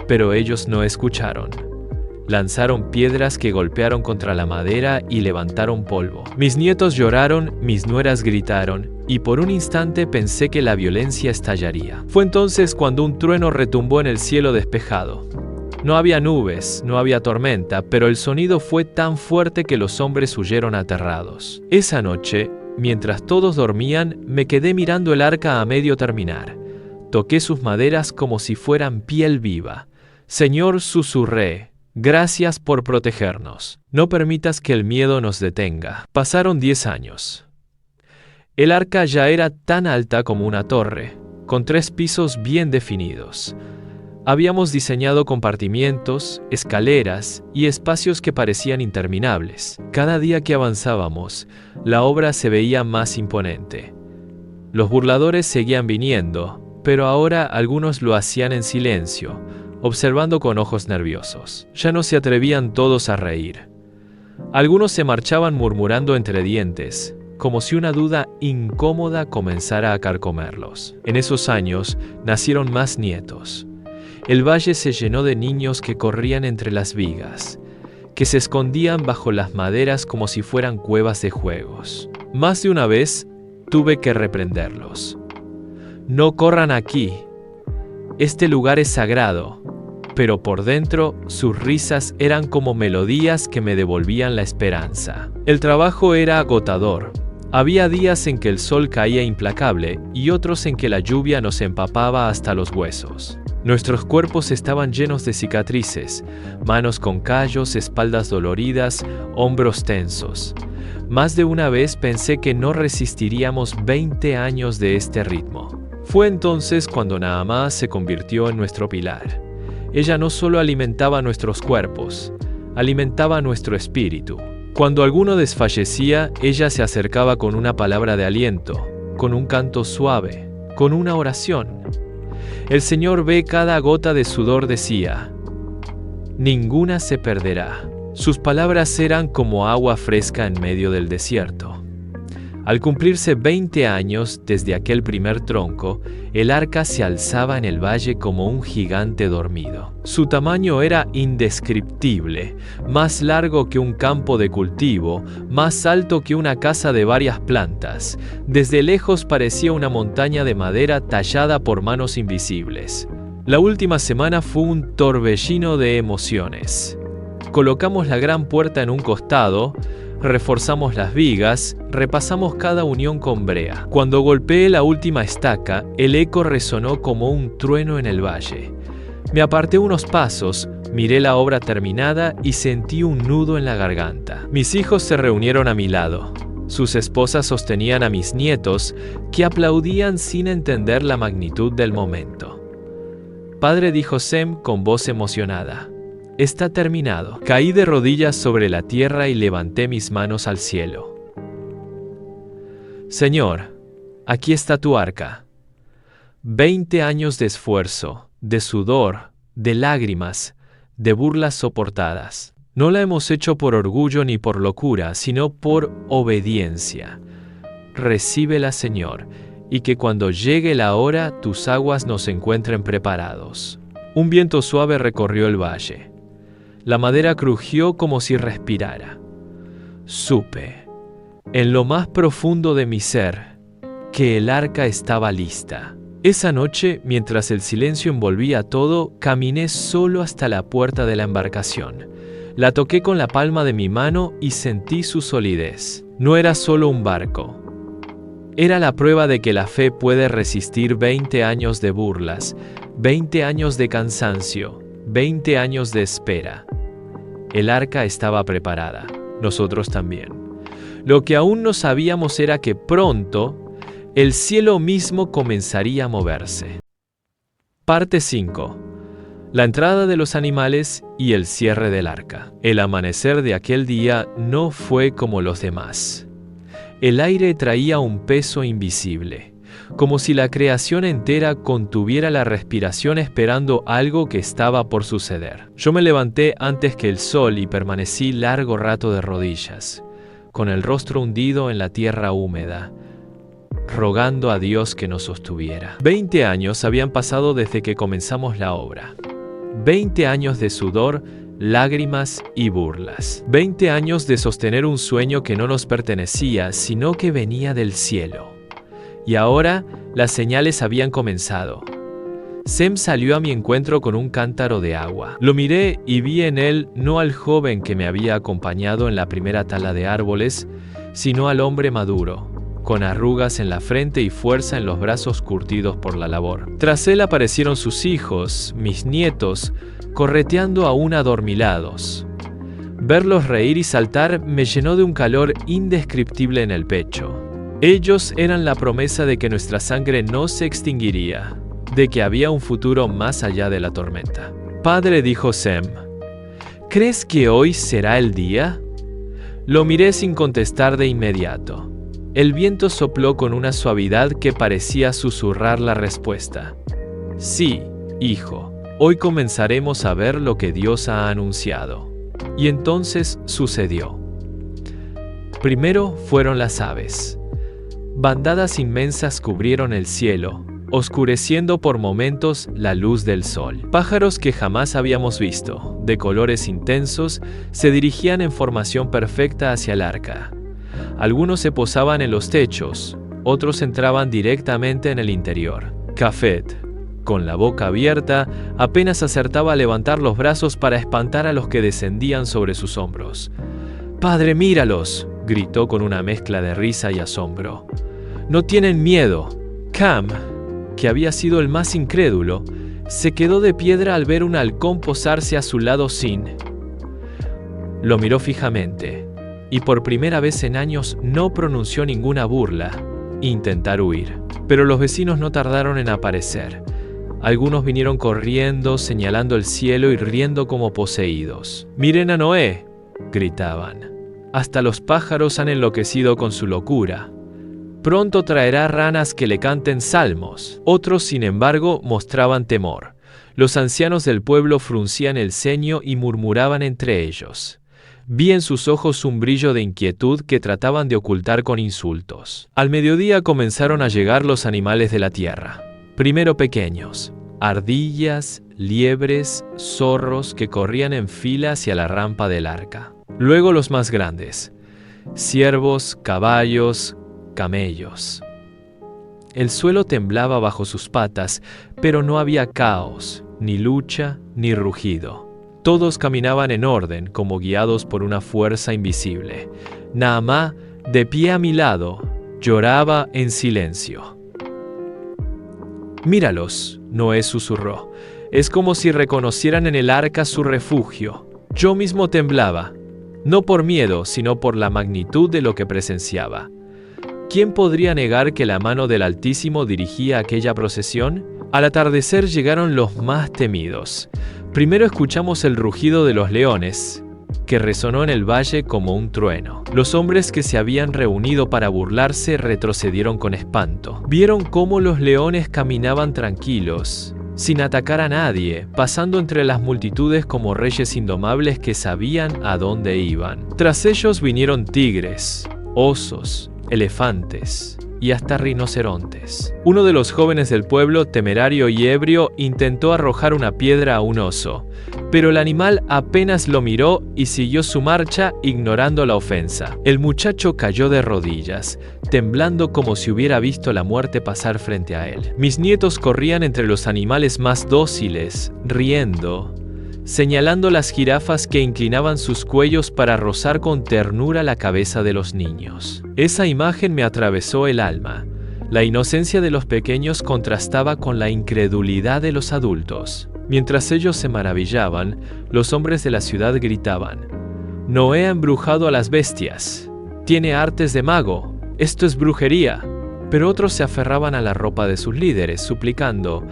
Pero ellos no escucharon. Lanzaron piedras que golpearon contra la madera y levantaron polvo. Mis nietos lloraron, mis nueras gritaron, y por un instante pensé que la violencia estallaría. Fue entonces cuando un trueno retumbó en el cielo despejado. No había nubes, no había tormenta, pero el sonido fue tan fuerte que los hombres huyeron aterrados. Esa noche, mientras todos dormían, me quedé mirando el arca a medio terminar. Toqué sus maderas como si fueran piel viva. «Señor», susurré, «gracias por protegernos. No permitas que el miedo nos detenga». Pasaron 10 años. El arca ya era tan alta como una torre, con 3 pisos bien definidos. Habíamos diseñado compartimientos, escaleras y espacios que parecían interminables. Cada día que avanzábamos, la obra se veía más imponente. Los burladores seguían viniendo, pero ahora algunos lo hacían en silencio, observando con ojos nerviosos. Ya no se atrevían todos a reír. Algunos se marchaban murmurando entre dientes, como si una duda incómoda comenzara a carcomerlos. En esos años nacieron más nietos. El valle se llenó de niños que corrían entre las vigas, que se escondían bajo las maderas como si fueran cuevas de juegos. Más de una vez tuve que reprenderlos. «No corran aquí. Este lugar es sagrado. pero por dentro sus risas eran como melodías que me devolvían la esperanza. El trabajo era agotador. Había días en que el sol caía implacable y otros en que la lluvia nos empapaba hasta los huesos. Nuestros cuerpos estaban llenos de cicatrices, manos con callos, espaldas doloridas, hombros tensos. Más de una vez pensé que no resistiríamos 20 años de este ritmo. Fue entonces cuando Naamá se convirtió en nuestro pilar. Ella no solo alimentaba nuestros cuerpos, alimentaba nuestro espíritu. Cuando alguno desfallecía, ella se acercaba con una palabra de aliento, con un canto suave, con una oración. El Señor ve cada gota de sudor, decía. Ninguna se perderá. Sus palabras eran como agua fresca en medio del desierto. Al cumplirse 20 años desde aquel primer tronco, el arca se alzaba en el valle como un gigante dormido. Su tamaño era indescriptible, más largo que un campo de cultivo, más alto que una casa de varias plantas. Desde lejos parecía una montaña de madera tallada por manos invisibles. La última semana fue un torbellino de emociones. Colocamos la gran puerta en un costado, reforzamos las vigas, repasamos cada unión con brea. Cuando golpeé la última estaca, el eco resonó como un trueno en el valle. Me aparté unos pasos, miré la obra terminada y sentí un nudo en la garganta. Mis hijos se reunieron a mi lado. Sus esposas sostenían a mis nietos, que aplaudían sin entender la magnitud del momento. Padre, dijo Sem con voz emocionada. Está terminado. Caí de rodillas sobre la tierra y levanté mis manos al cielo. Señor, aquí está tu arca. 20 años de esfuerzo, de sudor, de lágrimas, de burlas soportadas. No la hemos hecho por orgullo ni por locura, sino por obediencia. Recíbela, Señor, y que cuando llegue la hora tus aguas nos encuentren preparados. Un viento suave recorrió el valle. La madera crujió como si respirara. Supe, en lo más profundo de mi ser, que el arca estaba lista. Esa noche, mientras el silencio envolvía todo, caminé solo hasta la puerta de la embarcación. La toqué con la palma de mi mano y sentí su solidez. No era solo un barco. Era la prueba de que la fe puede resistir 20 años de burlas, 20 años de cansancio, 20 años de espera. El arca estaba preparada, nosotros también. Lo que aún no sabíamos era que pronto el cielo mismo comenzaría a moverse. Parte 5. La entrada de los animales y el cierre del arca. El amanecer de aquel día no fue como los demás. El aire traía un peso invisible, como si la creación entera contuviera la respiración esperando algo que estaba por suceder. Yo me levanté antes que el sol y permanecí largo rato de rodillas, con el rostro hundido en la tierra húmeda, rogando a Dios que nos sostuviera. 20 años habían pasado desde que comenzamos la obra. 20 años de sudor, lágrimas y burlas. 20 años de sostener un sueño que no nos pertenecía, sino que venía del cielo. Y ahora las señales habían comenzado. Sem salió a mi encuentro con un cántaro de agua. Lo miré y vi en él no al joven que me había acompañado en la primera tala de árboles, sino al hombre maduro, con arrugas en la frente y fuerza en los brazos curtidos por la labor. Tras él aparecieron sus hijos, mis nietos, correteando aún adormilados. Verlos reír y saltar me llenó de un calor indescriptible en el pecho. Ellos eran la promesa de que nuestra sangre no se extinguiría, de que había un futuro más allá de la tormenta. Padre, dijo Sem, ¿crees que hoy será el día? Lo miré sin contestar de inmediato. El viento sopló con una suavidad que parecía susurrar la respuesta. Sí, hijo, hoy comenzaremos a ver lo que Dios ha anunciado. Y entonces sucedió. Primero fueron las aves. Bandadas inmensas cubrieron el cielo, oscureciendo por momentos la luz del sol. Pájaros que jamás habíamos visto, de colores intensos, se dirigían en formación perfecta hacia el arca. Algunos se posaban en los techos, otros entraban directamente en el interior. Cafet, Con la boca abierta, apenas acertaba a levantar los brazos para espantar a los que descendían sobre sus hombros. «¡Padre, míralos!», gritó con una mezcla de risa y asombro. «¡No tienen miedo!». Cam, que había sido el más incrédulo, se quedó de piedra al ver un halcón posarse a su lado sin. Lo miró fijamente, y por primera vez en años no pronunció ninguna burla, intentar huir. Pero los vecinos no tardaron en aparecer. Algunos vinieron corriendo, señalando el cielo y riendo como poseídos. «¡Miren a Noé!», gritaban. «Hasta los pájaros han enloquecido con su locura. Pronto traerá ranas que le canten salmos». Otros, sin embargo, mostraban temor. Los ancianos del pueblo fruncían el ceño y murmuraban entre ellos. Vi en sus ojos un brillo de inquietud que trataban de ocultar con insultos. Al mediodía comenzaron a llegar los animales de la tierra. Primero pequeños, ardillas, liebres, zorros que corrían en fila hacia la rampa del arca. Luego los más grandes, ciervos, caballos, camellos. El suelo temblaba bajo sus patas, pero no había caos, ni lucha, ni rugido. Todos caminaban en orden, como guiados por una fuerza invisible. Naamá, de pie a mi lado, lloraba en silencio. «Míralos», Noé susurró. «Es como si reconocieran en el arca su refugio». Yo mismo temblaba, no por miedo, sino por la magnitud de lo que presenciaba. ¿Quién podría negar que la mano del Altísimo dirigía aquella procesión? Al atardecer llegaron los más temidos. Primero escuchamos el rugido de los leones, que resonó en el valle como un trueno. Los hombres que se habían reunido para burlarse retrocedieron con espanto. Vieron cómo los leones caminaban tranquilos, sin atacar a nadie, pasando entre las multitudes como reyes indomables que sabían a dónde iban. Tras ellos vinieron tigres, osos, elefantes y hasta rinocerontes. Uno de los jóvenes del pueblo, temerario y ebrio, intentó arrojar una piedra a un oso, pero el animal apenas lo miró y siguió su marcha ignorando la ofensa. El muchacho cayó de rodillas, temblando como si hubiera visto la muerte pasar frente a él. Mis nietos corrían entre los animales más dóciles, riendo, señalando las jirafas que inclinaban sus cuellos para rozar con ternura la cabeza de los niños. Esa imagen me atravesó el alma. La inocencia de los pequeños contrastaba con la incredulidad de los adultos. Mientras ellos se maravillaban, los hombres de la ciudad gritaban: «Noé ha embrujado a las bestias. Tiene artes de mago. Esto es brujería». Pero otros se aferraban a la ropa de sus líderes, suplicando: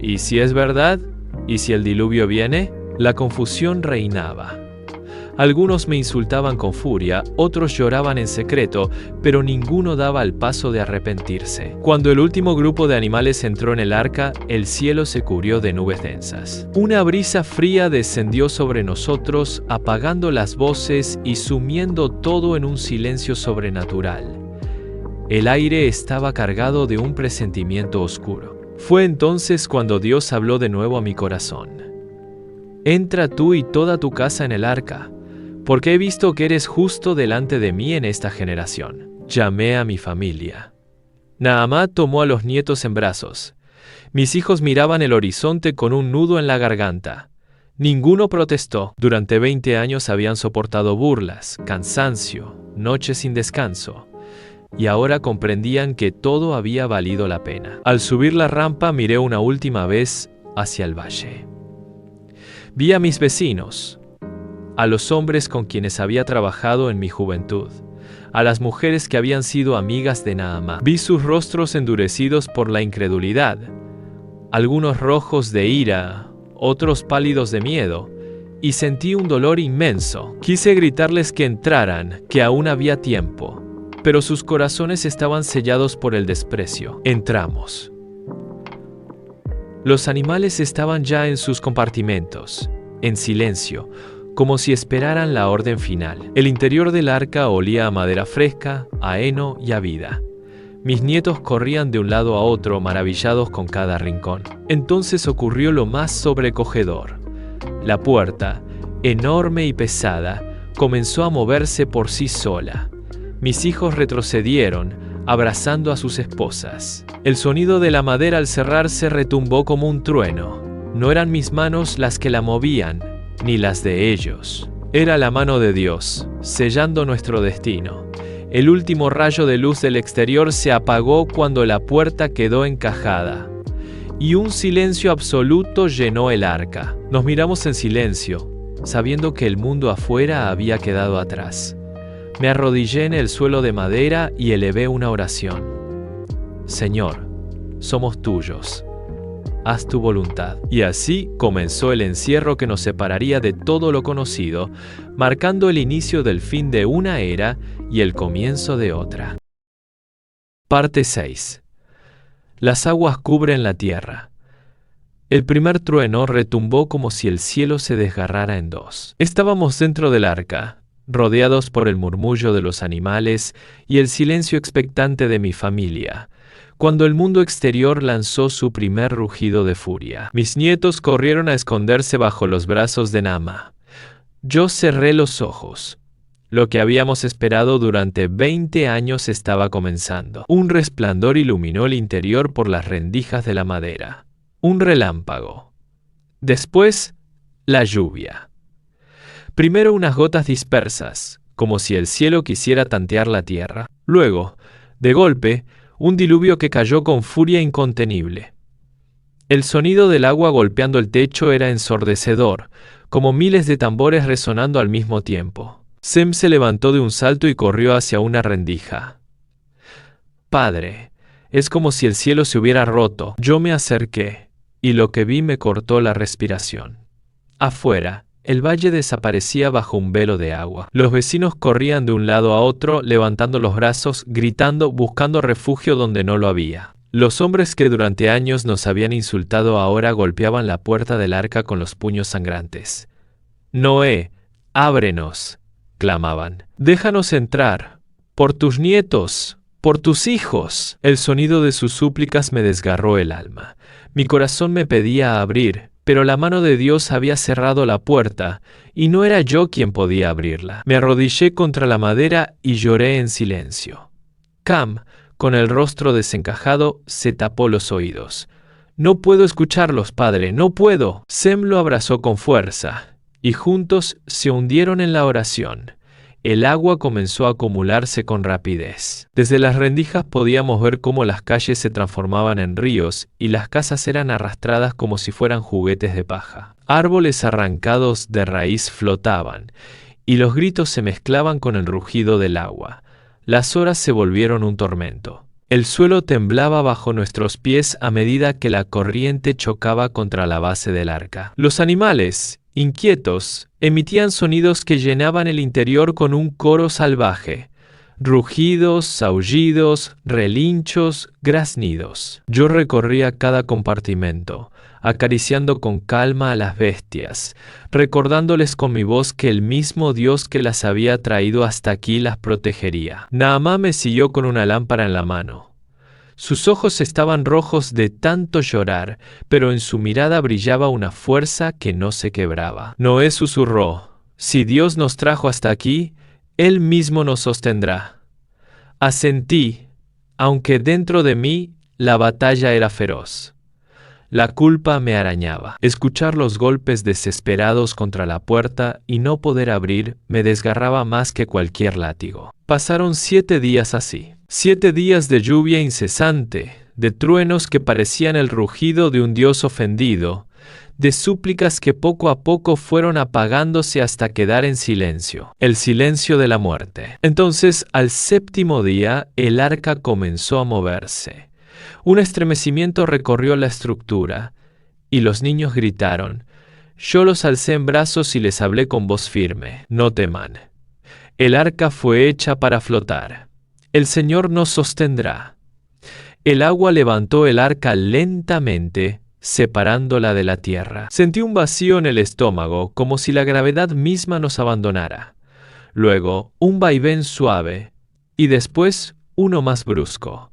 «¿Y si es verdad? ¿Y si el diluvio viene?». La confusión reinaba. Algunos me insultaban con furia, otros lloraban en secreto, pero ninguno daba el paso de arrepentirse. Cuando el último grupo de animales entró en el arca, el cielo se cubrió de nubes densas. Una brisa fría descendió sobre nosotros, apagando las voces y sumiendo todo en un silencio sobrenatural. El aire estaba cargado de un presentimiento oscuro. Fue entonces cuando Dios habló de nuevo a mi corazón. «Entra tú y toda tu casa en el arca, porque he visto que eres justo delante de mí en esta generación». Llamé a mi familia. Naamá tomó a los nietos en brazos. Mis hijos miraban el horizonte con un nudo en la garganta. Ninguno protestó. Durante 20 años habían soportado burlas, cansancio, noches sin descanso. Y ahora comprendían que todo había valido la pena. Al subir la rampa miré una última vez hacia el valle. Vi a mis vecinos, a los hombres con quienes había trabajado en mi juventud, a las mujeres que habían sido amigas de Naamá. Vi sus rostros endurecidos por la incredulidad, algunos rojos de ira, otros pálidos de miedo, y sentí un dolor inmenso. Quise gritarles que entraran, que aún había tiempo, pero sus corazones estaban sellados por el desprecio. Entramos. Los animales estaban ya en sus compartimentos, en silencio, como si esperaran la orden final. El interior del arca olía a madera fresca, a heno y a vida. Mis nietos corrían de un lado a otro, maravillados con cada rincón. Entonces ocurrió lo más sobrecogedor. La puerta, enorme y pesada, comenzó a moverse por sí sola. Mis hijos retrocedieron, abrazando a sus esposas. El sonido de la madera al cerrarse retumbó como un trueno. No eran mis manos las que la movían, ni las de ellos. Era la mano de Dios, sellando nuestro destino. El último rayo de luz del exterior se apagó cuando la puerta quedó encajada, y un silencio absoluto llenó el arca. Nos miramos en silencio, sabiendo que el mundo afuera había quedado atrás. Me arrodillé en el suelo de madera y elevé una oración. Señor, somos tuyos. Haz tu voluntad. Y así comenzó el encierro que nos separaría de todo lo conocido, marcando el inicio del fin de una era y el comienzo de otra. Parte 6. Las aguas cubren la tierra. El primer trueno retumbó como si el cielo se desgarrara en dos. Estábamos dentro del arca, rodeados por el murmullo de los animales y el silencio expectante de mi familia, cuando el mundo exterior lanzó su primer rugido de furia. Mis nietos corrieron a esconderse bajo los brazos de Naamá. Yo cerré los ojos. Lo que habíamos esperado durante 20 años estaba comenzando. Un resplandor iluminó el interior por las rendijas de la madera. Un relámpago. Después, la lluvia. Primero unas gotas dispersas, como si el cielo quisiera tantear la tierra. Luego, de golpe, un diluvio que cayó con furia incontenible. El sonido del agua golpeando el techo era ensordecedor, como miles de tambores resonando al mismo tiempo. Sem se levantó de un salto y corrió hacia una rendija. Padre, es como si el cielo se hubiera roto. Yo me acerqué, y lo que vi me cortó la respiración. Afuera, el valle desaparecía bajo un velo de agua. Los vecinos corrían de un lado a otro, levantando los brazos, gritando, buscando refugio donde no lo había. Los hombres que durante años nos habían insultado ahora golpeaban la puerta del arca con los puños sangrantes. «Noé, ábrenos», clamaban. «Déjanos entrar. Por tus nietos, por tus hijos». El sonido de sus súplicas me desgarró el alma. Mi corazón me pedía abrir, pero la mano de Dios había cerrado la puerta, y no era yo quien podía abrirla. Me arrodillé contra la madera y lloré en silencio. Cam, con el rostro desencajado, se tapó los oídos. «No puedo escucharlos, padre, no puedo». Sem lo abrazó con fuerza, y juntos se hundieron en la oración. El agua comenzó a acumularse con rapidez. Desde las rendijas podíamos ver cómo las calles se transformaban en ríos y las casas eran arrastradas como si fueran juguetes de paja. Árboles arrancados de raíz flotaban, y los gritos se mezclaban con el rugido del agua. Las horas se volvieron un tormento. El suelo temblaba bajo nuestros pies a medida que la corriente chocaba contra la base del arca. Los animales, inquietos, emitían sonidos que llenaban el interior con un coro salvaje. Rugidos, aullidos, relinchos, graznidos. Yo recorría cada compartimento, acariciando con calma a las bestias, recordándoles con mi voz que el mismo Dios que las había traído hasta aquí las protegería. Naamá me siguió con una lámpara en la mano. Sus ojos estaban rojos de tanto llorar, pero en su mirada brillaba una fuerza que no se quebraba. Noé susurró: «Si Dios nos trajo hasta aquí, Él mismo nos sostendrá». Asentí, aunque dentro de mí la batalla era feroz. La culpa me arañaba. Escuchar los golpes desesperados contra la puerta y no poder abrir me desgarraba más que cualquier látigo. Pasaron 7 días así. 7 días de lluvia incesante, de truenos que parecían el rugido de un Dios ofendido, de súplicas que poco a poco fueron apagándose hasta quedar en silencio, el silencio de la muerte. Entonces, al 7º día, el arca comenzó a moverse. Un estremecimiento recorrió la estructura, y los niños gritaron. Yo los alcé en brazos y les hablé con voz firme: «No teman. El arca fue hecha para flotar. El Señor nos sostendrá». El agua levantó el arca lentamente, separándola de la tierra. Sentí un vacío en el estómago, como si la gravedad misma nos abandonara. Luego, un vaivén suave, y después uno más brusco.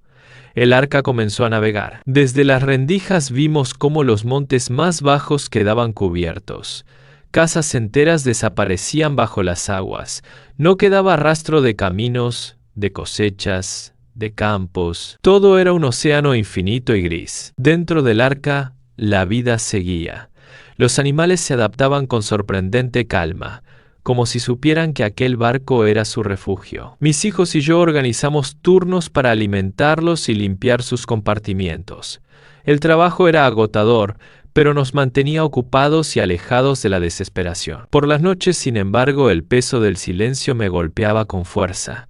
El arca comenzó a navegar. Desde las rendijas vimos cómo los montes más bajos quedaban cubiertos. Casas enteras desaparecían bajo las aguas. No quedaba rastro de caminos, de cosechas, de campos. Todo era un océano infinito y gris. Dentro del arca, la vida seguía. Los animales se adaptaban con sorprendente calma, como si supieran que aquel barco era su refugio. Mis hijos y yo organizamos turnos para alimentarlos y limpiar sus compartimientos. El trabajo era agotador, pero nos mantenía ocupados y alejados de la desesperación. Por las noches, sin embargo, el peso del silencio me golpeaba con fuerza.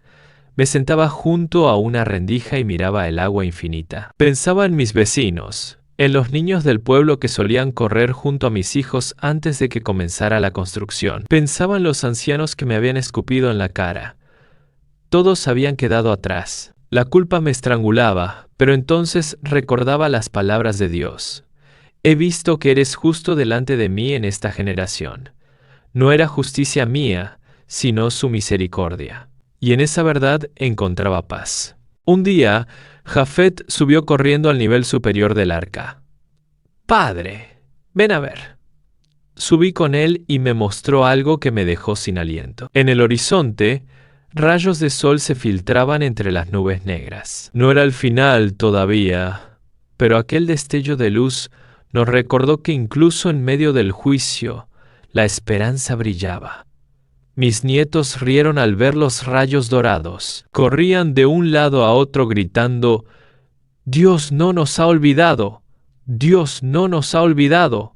Me sentaba junto a una rendija y miraba el agua infinita. Pensaba en mis vecinos, en los niños del pueblo que solían correr junto a mis hijos antes de que comenzara la construcción. Pensaba en los ancianos que me habían escupido en la cara. Todos habían quedado atrás. La culpa me estrangulaba, pero entonces recordaba las palabras de Dios. He visto que eres justo delante de mí en esta generación. No era justicia mía, sino su misericordia. Y en esa verdad encontraba paz. Un día, Jafet subió corriendo al nivel superior del arca. «Padre, ven a ver». Subí con él y me mostró algo que me dejó sin aliento. En el horizonte, rayos de sol se filtraban entre las nubes negras. No era el final todavía, pero aquel destello de luz nos recordó que incluso en medio del juicio, la esperanza brillaba. Mis nietos rieron al ver los rayos dorados. Corrían de un lado a otro gritando: «Dios no nos ha olvidado. Dios no nos ha olvidado».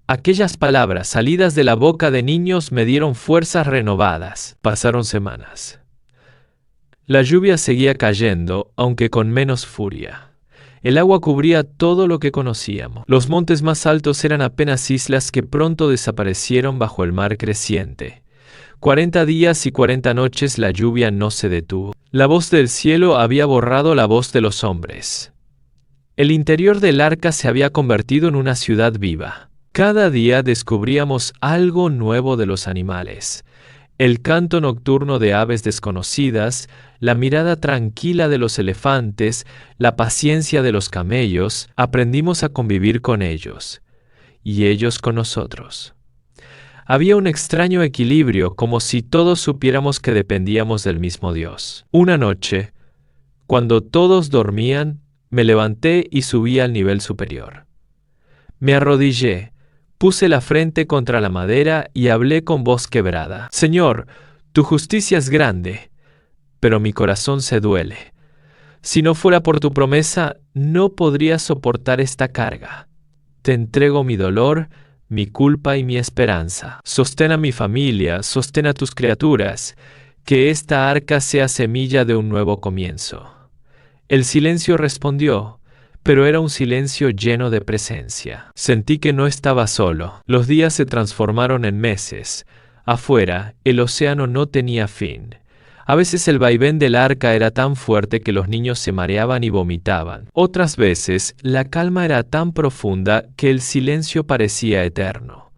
Aquellas palabras salidas de la boca de niños me dieron fuerzas renovadas. Pasaron semanas. La lluvia seguía cayendo, aunque con menos furia. El agua cubría todo lo que conocíamos. Los montes más altos eran apenas islas que pronto desaparecieron bajo el mar creciente. 40 días y 40 noches la lluvia no se detuvo. La voz del cielo había borrado la voz de los hombres. El interior del arca se había convertido en una ciudad viva. Cada día descubríamos algo nuevo de los animales. El canto nocturno de aves desconocidas, la mirada tranquila de los elefantes, la paciencia de los camellos. Aprendimos a convivir con ellos, y ellos con nosotros. Había un extraño equilibrio, como si todos supiéramos que dependíamos del mismo Dios. Una noche, cuando todos dormían, me levanté y subí al nivel superior. Me arrodillé, puse la frente contra la madera y hablé con voz quebrada. «Señor, tu justicia es grande, pero mi corazón se duele. Si no fuera por tu promesa, no podría soportar esta carga. Te entrego mi dolor, mi culpa y mi esperanza. Sostén a mi familia, sostén a tus criaturas, que esta arca sea semilla de un nuevo comienzo». El silencio respondió, pero era un silencio lleno de presencia. Sentí que no estaba solo. Los días se transformaron en meses. Afuera, el océano no tenía fin. A veces el vaivén del arca era tan fuerte que los niños se mareaban y vomitaban. Otras veces, la calma era tan profunda que el silencio parecía eterno.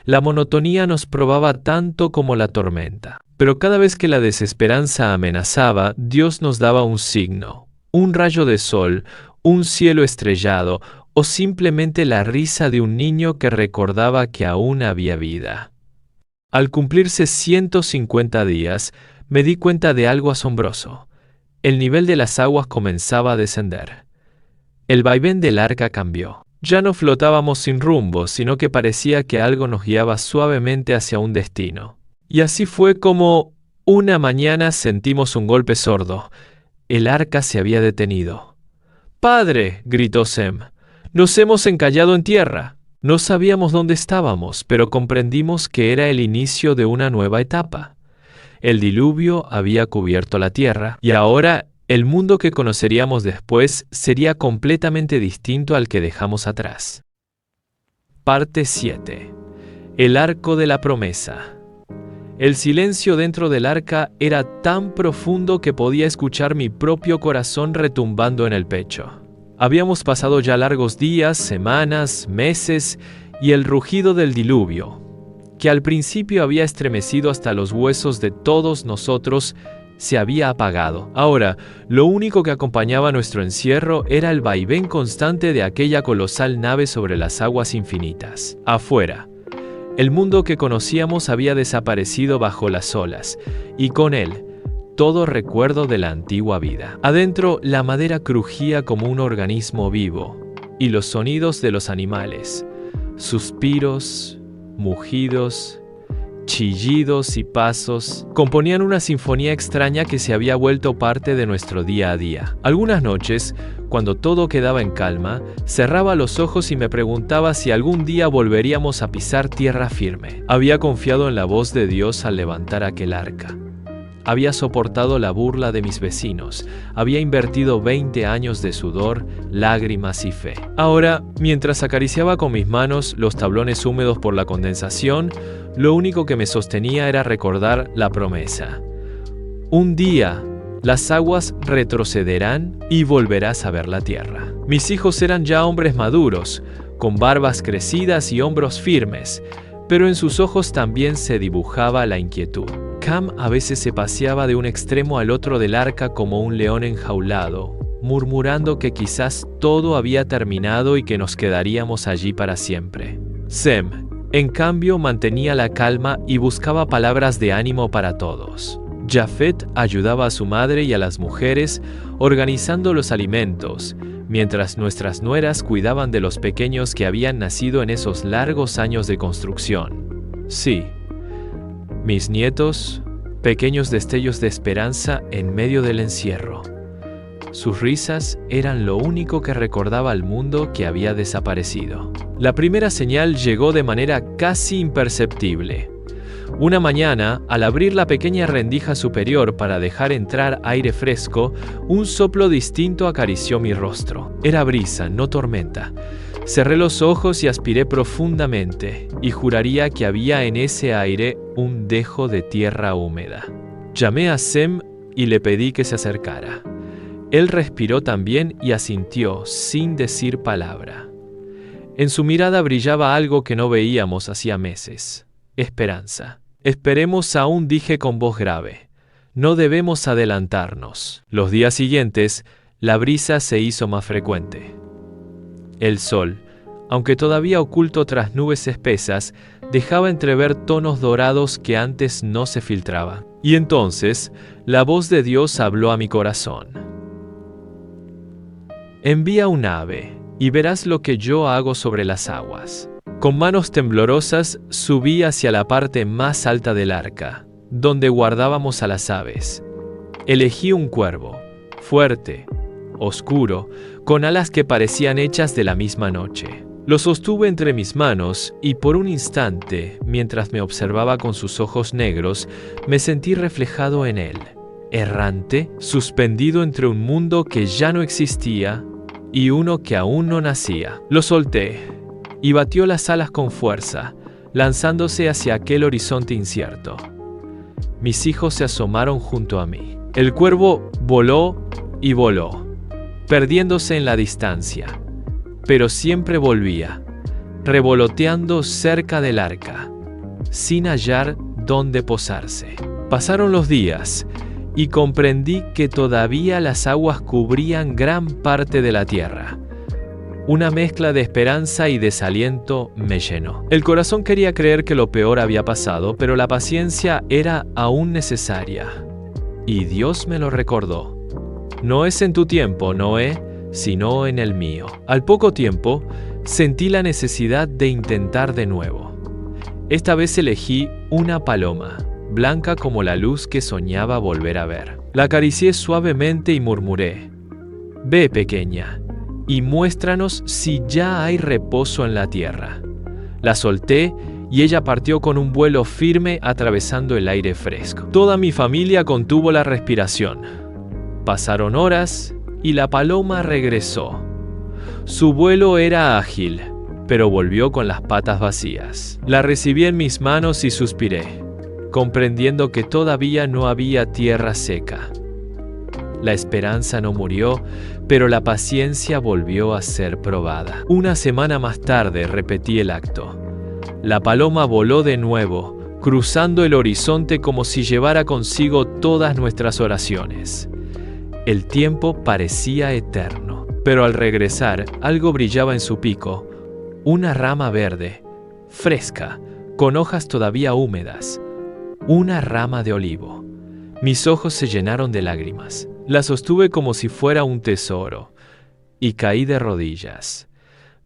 La monotonía nos probaba tanto como la tormenta. Pero cada vez que la desesperanza amenazaba, Dios nos daba un signo, un rayo de sol, un cielo estrellado o simplemente la risa de un niño que recordaba que aún había vida. Al cumplirse 150 días, me di cuenta de algo asombroso. El nivel de las aguas comenzaba a descender. El vaivén del arca cambió. Ya no flotábamos sin rumbo, sino que parecía que algo nos guiaba suavemente hacia un destino. Y así fue como una mañana sentimos un golpe sordo. El arca se había detenido. «¡Padre!», gritó Sem. «Nos hemos encallado en tierra». No sabíamos dónde estábamos, pero comprendimos que era el inicio de una nueva etapa. El diluvio había cubierto la tierra, y ahora el mundo que conoceríamos después sería completamente distinto al que dejamos atrás. Parte 7. El arco de la promesa. El silencio dentro del arca era tan profundo que podía escuchar mi propio corazón retumbando en el pecho. Habíamos pasado ya largos días, semanas, meses, y el rugido del diluvio, que al principio había estremecido hasta los huesos de todos nosotros, se había apagado. Ahora, lo único que acompañaba nuestro encierro era el vaivén constante de aquella colosal nave sobre las aguas infinitas. Afuera, el mundo que conocíamos había desaparecido bajo las olas, y con él, todo recuerdo de la antigua vida. Adentro, la madera crujía como un organismo vivo, y los sonidos de los animales, suspiros, mugidos, chillidos y pasos, componían una sinfonía extraña que se había vuelto parte de nuestro día a día. Algunas noches, cuando todo quedaba en calma, cerraba los ojos y me preguntaba si algún día volveríamos a pisar tierra firme. Había confiado en la voz de Dios al levantar aquel arca. Había soportado la burla de mis vecinos, había invertido 20 años de sudor, lágrimas y fe. Ahora, mientras acariciaba con mis manos los tablones húmedos por la condensación, lo único que me sostenía era recordar la promesa. Un día, las aguas retrocederán y volverás a ver la tierra. Mis hijos eran ya hombres maduros, con barbas crecidas y hombros firmes, pero en sus ojos también se dibujaba la inquietud. Cam a veces se paseaba de un extremo al otro del arca como un león enjaulado, murmurando que quizás todo había terminado y que nos quedaríamos allí para siempre. Sem, en cambio, mantenía la calma y buscaba palabras de ánimo para todos. Jafet ayudaba a su madre y a las mujeres organizando los alimentos, mientras nuestras nueras cuidaban de los pequeños que habían nacido en esos largos años de construcción. Sí, mis nietos, pequeños destellos de esperanza en medio del encierro. Sus risas eran lo único que recordaba al mundo que había desaparecido. La primera señal llegó de manera casi imperceptible. Una mañana, al abrir la pequeña rendija superior para dejar entrar aire fresco, un soplo distinto acarició mi rostro. Era brisa, no tormenta. Cerré los ojos y aspiré profundamente, y juraría que había en ese aire un dejo de tierra húmeda. Llamé a Sem y le pedí que se acercara. Él respiró también y asintió, sin decir palabra. En su mirada brillaba algo que no veíamos hacía meses: esperanza. Esperemos aún, dije con voz grave. No debemos adelantarnos. Los días siguientes, la brisa se hizo más frecuente. El sol, aunque todavía oculto tras nubes espesas, dejaba entrever tonos dorados que antes no se filtraban. Y entonces, la voz de Dios habló a mi corazón. Envía un ave, y verás lo que yo hago sobre las aguas. Con manos temblorosas subí hacia la parte más alta del arca, donde guardábamos a las aves. Elegí un cuervo, fuerte, oscuro, con alas que parecían hechas de la misma noche. Lo sostuve entre mis manos y por un instante, mientras me observaba con sus ojos negros, me sentí reflejado en él, errante, suspendido entre un mundo que ya no existía y uno que aún no nacía. Lo solté y batió las alas con fuerza, lanzándose hacia aquel horizonte incierto. Mis hijos se asomaron junto a mí. El cuervo voló y voló, perdiéndose en la distancia, pero siempre volvía, revoloteando cerca del arca, sin hallar dónde posarse. Pasaron los días y comprendí que todavía las aguas cubrían gran parte de la tierra. Una mezcla de esperanza y desaliento me llenó. El corazón quería creer que lo peor había pasado, pero la paciencia era aún necesaria. Y Dios me lo recordó. No es en tu tiempo, Noé, sino en el mío. Al poco tiempo, sentí la necesidad de intentar de nuevo. Esta vez elegí una paloma, blanca como la luz que soñaba volver a ver. La acaricié suavemente y murmuré: «Ve, pequeña, y muéstranos si ya hay reposo en la tierra». La solté y ella partió con un vuelo firme atravesando el aire fresco. Toda mi familia contuvo la respiración. Pasaron horas y la paloma regresó. Su vuelo era ágil, pero volvió con las patas vacías. La recibí en mis manos y suspiré, comprendiendo que todavía no había tierra seca. La esperanza no murió, pero la paciencia volvió a ser probada. Una semana más tarde repetí el acto. La paloma voló de nuevo, cruzando el horizonte como si llevara consigo todas nuestras oraciones. El tiempo parecía eterno, pero al regresar algo brillaba en su pico, una rama verde, fresca, con hojas todavía húmedas, una rama de olivo. Mis ojos se llenaron de lágrimas. La sostuve como si fuera un tesoro, y caí de rodillas.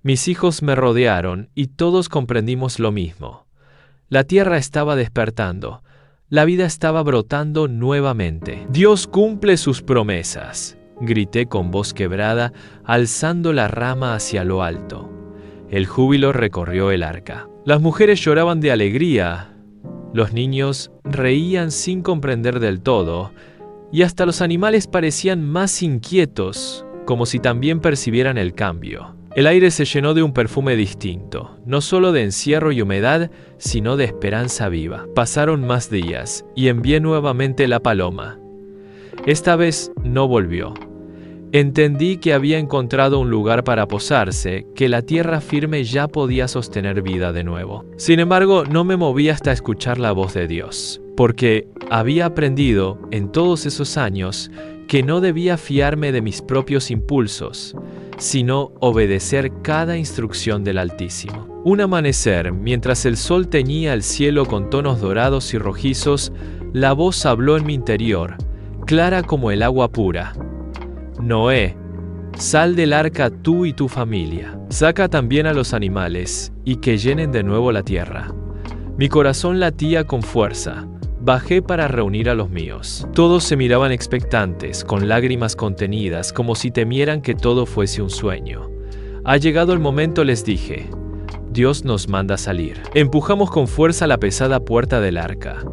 Mis hijos me rodearon y todos comprendimos lo mismo. La tierra estaba despertando. La vida estaba brotando nuevamente. Dios cumple sus promesas, grité con voz quebrada, alzando la rama hacia lo alto. El júbilo recorrió el arca. Las mujeres lloraban de alegría. Los niños reían sin comprender del todo, y hasta los animales parecían más inquietos, como si también percibieran el cambio. El aire se llenó de un perfume distinto, no solo de encierro y humedad, sino de esperanza viva. Pasaron más días, y envié nuevamente la paloma. Esta vez no volvió. Entendí que había encontrado un lugar para posarse, que la tierra firme ya podía sostener vida de nuevo. Sin embargo, no me moví hasta escuchar la voz de Dios, porque había aprendido, en todos esos años, que no debía fiarme de mis propios impulsos, sino obedecer cada instrucción del Altísimo. Un amanecer, mientras el sol teñía el cielo con tonos dorados y rojizos, la voz habló en mi interior, clara como el agua pura. Noé, sal del arca tú y tu familia. Saca también a los animales, y que llenen de nuevo la tierra. Mi corazón latía con fuerza. Bajé para reunir a los míos. Todos se miraban expectantes, con lágrimas contenidas, como si temieran que todo fuese un sueño. Ha llegado el momento, les dije. Dios nos manda salir. Empujamos con fuerza la pesada puerta del arca.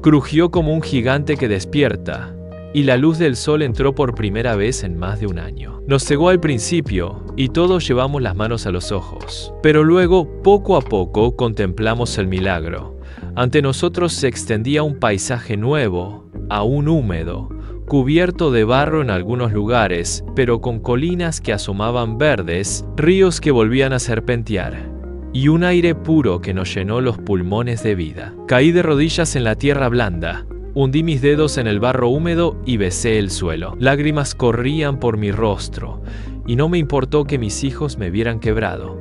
Crujió como un gigante que despierta, y la luz del sol entró por primera vez en más de un año. Nos cegó al principio, y todos llevamos las manos a los ojos. Pero luego, poco a poco, contemplamos el milagro. Ante nosotros se extendía un paisaje nuevo, aún húmedo, cubierto de barro en algunos lugares, pero con colinas que asomaban verdes, ríos que volvían a serpentear, y un aire puro que nos llenó los pulmones de vida. Caí de rodillas en la tierra blanda, hundí mis dedos en el barro húmedo y besé el suelo. Lágrimas corrían por mi rostro, y no me importó que mis hijos me vieran quebrado.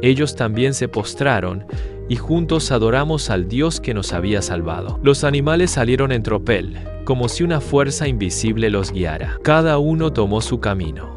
Ellos también se postraron, y juntos adoramos al Dios que nos había salvado. Los animales salieron en tropel, como si una fuerza invisible los guiara. Cada uno tomó su camino.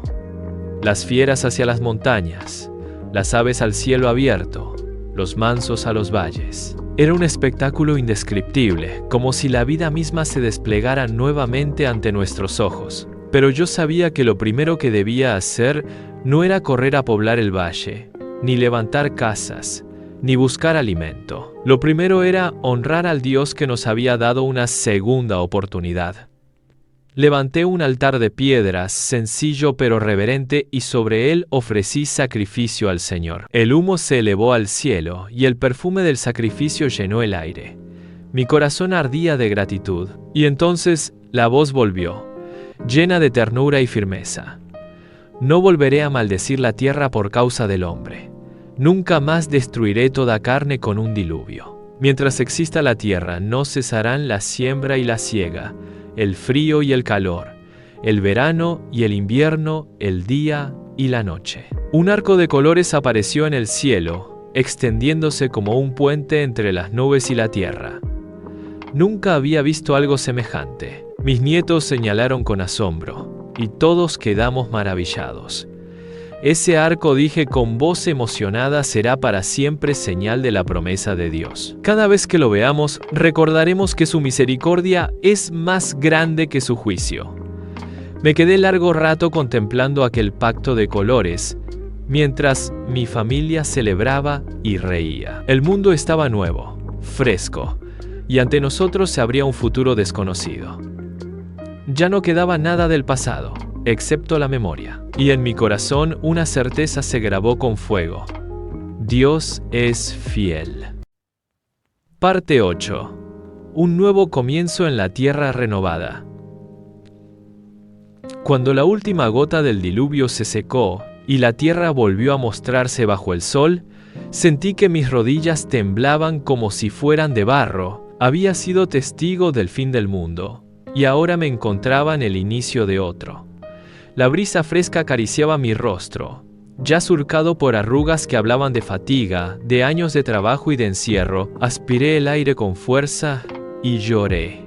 Las fieras hacia las montañas, las aves al cielo abierto, los mansos a los valles. Era un espectáculo indescriptible, como si la vida misma se desplegara nuevamente ante nuestros ojos. Pero yo sabía que lo primero que debía hacer no era correr a poblar el valle, ni levantar casas, ni buscar alimento. Lo primero era honrar al Dios que nos había dado una segunda oportunidad. Levanté un altar de piedras, sencillo pero reverente, y sobre él ofrecí sacrificio al Señor. El humo se elevó al cielo, y el perfume del sacrificio llenó el aire. Mi corazón ardía de gratitud, y entonces la voz volvió, llena de ternura y firmeza. No volveré a maldecir la tierra por causa del hombre. Nunca más destruiré toda carne con un diluvio. Mientras exista la tierra, no cesarán la siembra y la siega, el frío y el calor, el verano y el invierno, el día y la noche. Un arco de colores apareció en el cielo, extendiéndose como un puente entre las nubes y la tierra. Nunca había visto algo semejante. Mis nietos señalaron con asombro, y todos quedamos maravillados. Ese arco, dije con voz emocionada, será para siempre señal de la promesa de Dios. Cada vez que lo veamos, recordaremos que su misericordia es más grande que su juicio. Me quedé largo rato contemplando aquel pacto de colores, mientras mi familia celebraba y reía. El mundo estaba nuevo, fresco, y ante nosotros se abría un futuro desconocido. Ya no quedaba nada del pasado, excepto la memoria. Y en mi corazón una certeza se grabó con fuego. Dios es fiel. Parte 8. Un nuevo comienzo en la tierra renovada. Cuando la última gota del diluvio se secó y la tierra volvió a mostrarse bajo el sol, sentí que mis rodillas temblaban como si fueran de barro. Había sido testigo del fin del mundo, y ahora me encontraba en el inicio de otro. La brisa fresca acariciaba mi rostro, ya surcado por arrugas que hablaban de fatiga, de años de trabajo y de encierro. Aspiré el aire con fuerza y lloré.